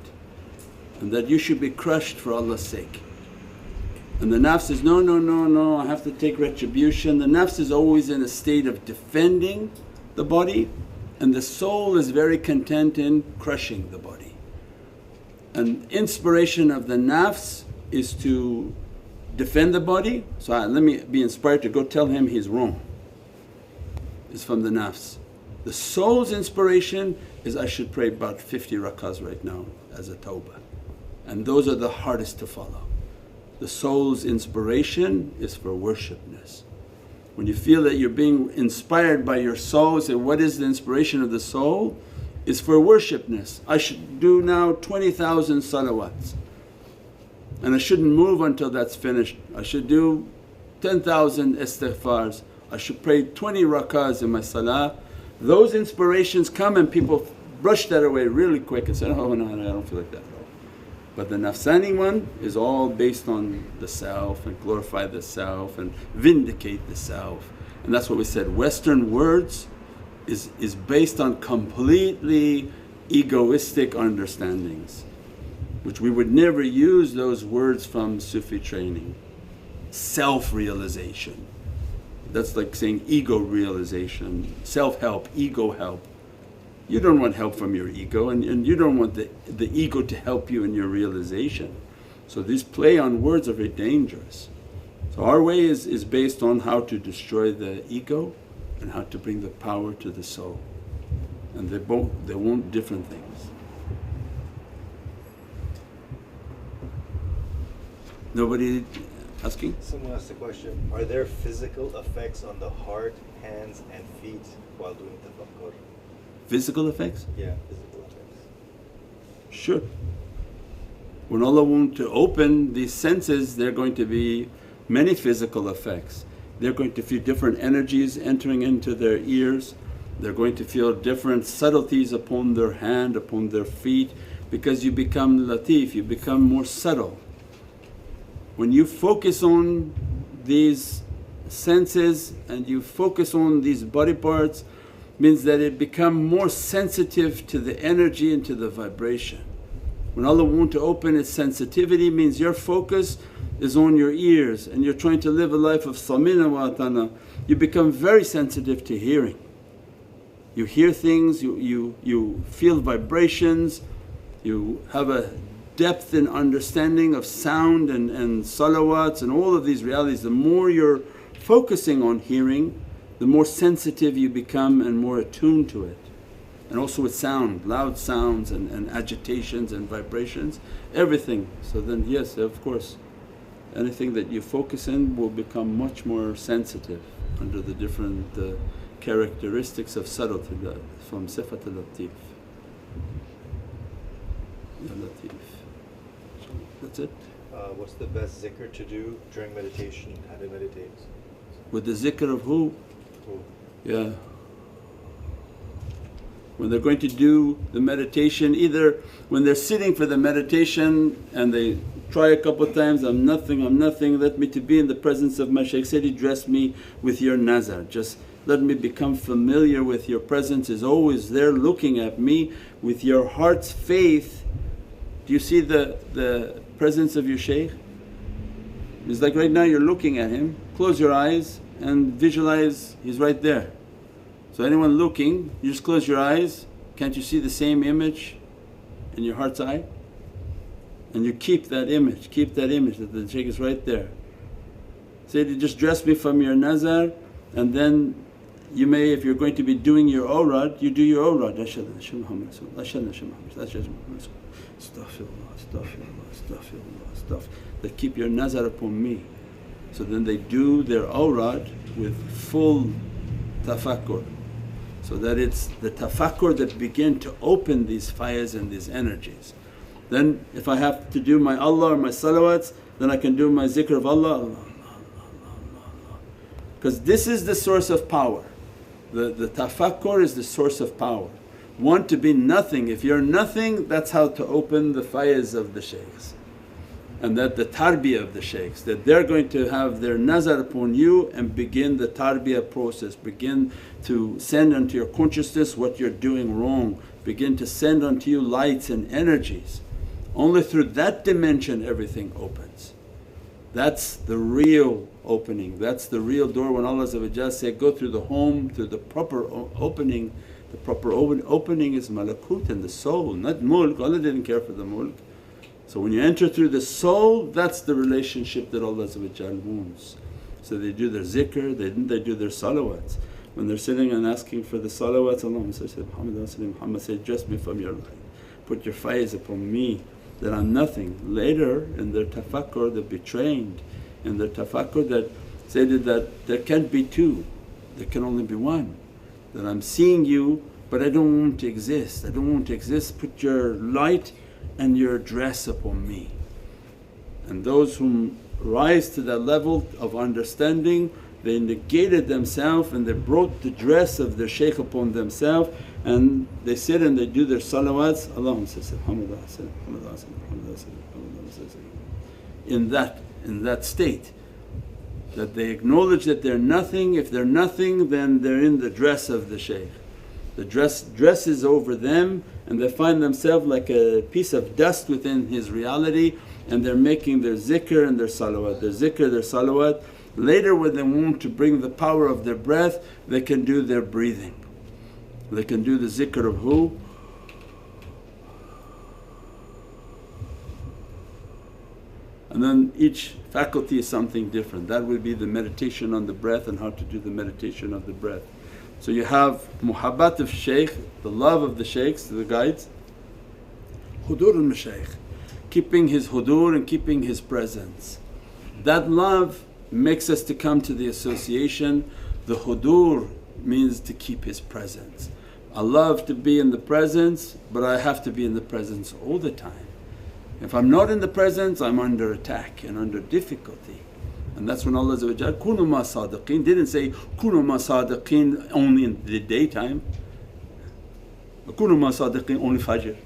I: and that you should be crushed for Allah's sake. And the nafs says, no, no, no, no, I have to take retribution. The nafs is always in a state of defending the body, and the soul is very content in crushing the body. And inspiration of the nafs is to defend the body, so let me be inspired to go tell him he's wrong. It's from the nafs. The soul's inspiration is, I should pray about 50 rakahs right now as a tawbah, and those are the hardest to follow. The soul's inspiration is for worshipness. When you feel that you're being inspired by your soul, say, what is the inspiration of the soul? It's for worshipness. I should do now 20,000 salawats and I shouldn't move until that's finished. I should do 10,000 istighfars. I should pray 20 rakahs in my salah. Those inspirations come and people brush that away really quick and say, oh no, I don't feel like that. But the nafsani one is all based on the self and glorify the self and vindicate the self. And that's what we said, Western words is based on completely egoistic understandings, which we would never use those words from Sufi training. Self-realization, that's like saying ego realization, self-help, ego help. You don't want help from your ego and you don't want the ego to help you in your realization. So these play on words are very dangerous. So our way is based on how to destroy the ego and how to bring the power to the soul, and they want different things. Nobody asking?
J: Someone asked the question, are there physical effects on the heart, hands and feet while doing tafakkur?
I: Physical effects?
J: Yeah, physical effects.
I: Sure. When Allah wants to open these senses, there are going to be many physical effects. They're going to feel different energies entering into their ears, they're going to feel different subtleties upon their hand, upon their feet, because you become latif, you become more subtle. When you focus on these senses and you focus on these body parts, means that it become more sensitive to the energy and to the vibration. When Allah wants to open its sensitivity, means your focus is on your ears and you're trying to live a life of samina wa atana, you become very sensitive to hearing. You hear things, you feel vibrations, you have a depth in understanding of sound and salawats and all of these realities. The more you're focusing on hearing, the more sensitive you become and more attuned to it. And also with sound, loud sounds and agitations and vibrations, everything. So then yes, of course, anything that you focus in will become much more sensitive under the different characteristics of subtlety from Sifat al-Latif. Ya Latif. So that's it.
J: What's the best zikr to do during meditation? How to meditate?
I: With the zikr of who?
J: Who?
I: Yeah. When they're going to do the meditation, either when they're sitting for the meditation and they try a couple of times, I'm nothing, let me to be in the presence of my Shaykh Sayyidi, dress me with your nazar, just let me become familiar with your presence is always there looking at me with your heart's faith. Do you see the presence of your Shaykh? It's like right now you're looking at him, close your eyes and visualize he's right there. So anyone looking, you just close your eyes, can't you see the same image in your heart's eye? And you keep that image that the Shaykh is right there. Sayyidi, just dress me from your nazar, and then you may, if you're going to be doing your awrad, you do your awrad. Ashhadu anna Muhammad Rasulullah, ashhadu anna Muhammad Rasulullah, ashhadu anna Muhammad Rasulullah, astaghfirullah, astaghfirullah, astaghfirullah, astaghfirullah, that keep your nazar upon me. So then they do their awrad with full tafakkur, so that it's the tafakkur that begin to open these fires and these energies. Then if I have to do my Allah or my salawats, then I can do my zikr of Allah, Allah, Allah, Allah, Allah. Because this is the source of power. The tafakkur is the source of power. Want to be nothing, if you're nothing, that's how to open the fires of the shaykhs. And that the tarbiyah of the shaykhs, that they're going to have their nazar upon you and begin the tarbiyah process, begin to send unto your consciousness what you're doing wrong, begin to send unto you lights and energies. Only through that dimension everything opens. That's the real opening, that's the real door. When Allah said, go through the home, through the proper opening, the proper opening is malakut and the soul, not mulk. Allah didn't care for the mulk. So when you enter through the soul, that's the relationship that Allah wants. So they do their zikr, they do their salawats. When they're sitting and asking for the salawats, Allahumma salli Muhammad, Muhammad said, dress me from your light, put your faiz upon me that I'm nothing. Later in their tafakkur they'll be trained, in their tafakkur that stated that there can't be two, there can only be one. That I'm seeing you but I don't want to exist, I don't want to exist, put your light and your dress upon me. And those whom rise to that level of understanding, they negated themselves and they brought the dress of their shaykh upon themselves, and they sit and they do their salawats, Allahumma salli Muhammad in that state, that they acknowledge that they're nothing. If they're nothing, then they're in the dress of the shaykh. The dress is over them, and they find themselves like a piece of dust within his reality, and they're making their zikr and their salawat, their zikr, their salawat. Later when they want to bring the power of their breath, they can do their breathing. They can do the zikr of who? And then each faculty is something different. That will be the meditation on the breath and how to do the meditation of the breath. So you have muhabbat of shaykh, the love of the shaykhs, the guides, hudur al-mashayikh, keeping his hudur and keeping his presence. That love makes us to come to the association. The hudur means to keep his presence. I love to be in the presence, but I have to be in the presence all the time. If I'm not in the presence, I'm under attack and under difficulty. And that's when Allah kunu ma sadiqeen didn't say kunu ma sadiqeen only in the daytime, kunu ma sadiqeen only fajr.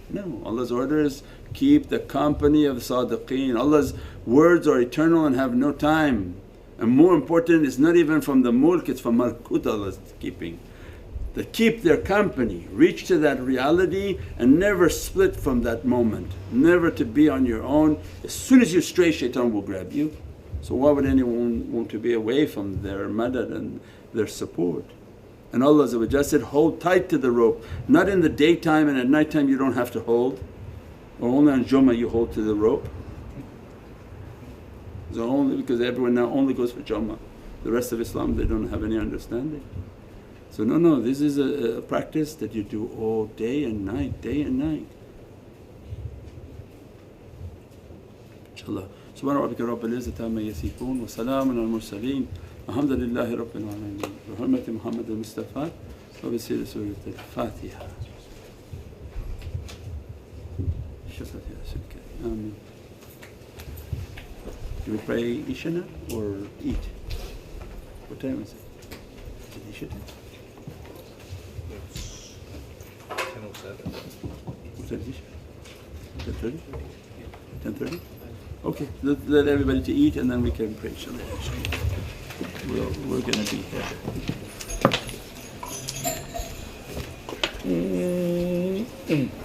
I: No, Allah's order is keep the company of sadiqeen. Allah's words are eternal and have no time. And more important, it's not even from the mulk, it's from malkut Allah's keeping. They keep their company, reach to that reality and never split from that moment, never to be on your own. As soon as you stray, shaitan will grab you. So why would anyone want to be away from their madad and their support? And Allah said, hold tight to the rope, not in the daytime and at night time you don't have to hold, or only on Jummah you hold to the rope. So only because everyone now only goes for Jummah, the rest of Islam they don't have any understanding. So no, this is a practice that you do all day and night, day and night. InshaAllah. Subhana rabbika rabbil izzati amma yasifoon wa salaamun al mursaleen walhamdulillahi rabbil alameen bi hurmati Muhammad al-Mustafa wa bi siri Surat al-Fatiha. Shukran ya Sayyidi. Ameen. Do we pray Isha now or eat? What time is it? Is it Isha time?
J: 10:07.
I: What's that Isha? 10:30? 10:30? Okay, let everybody to eat and then we can pray inshaAllah. We're going to be here.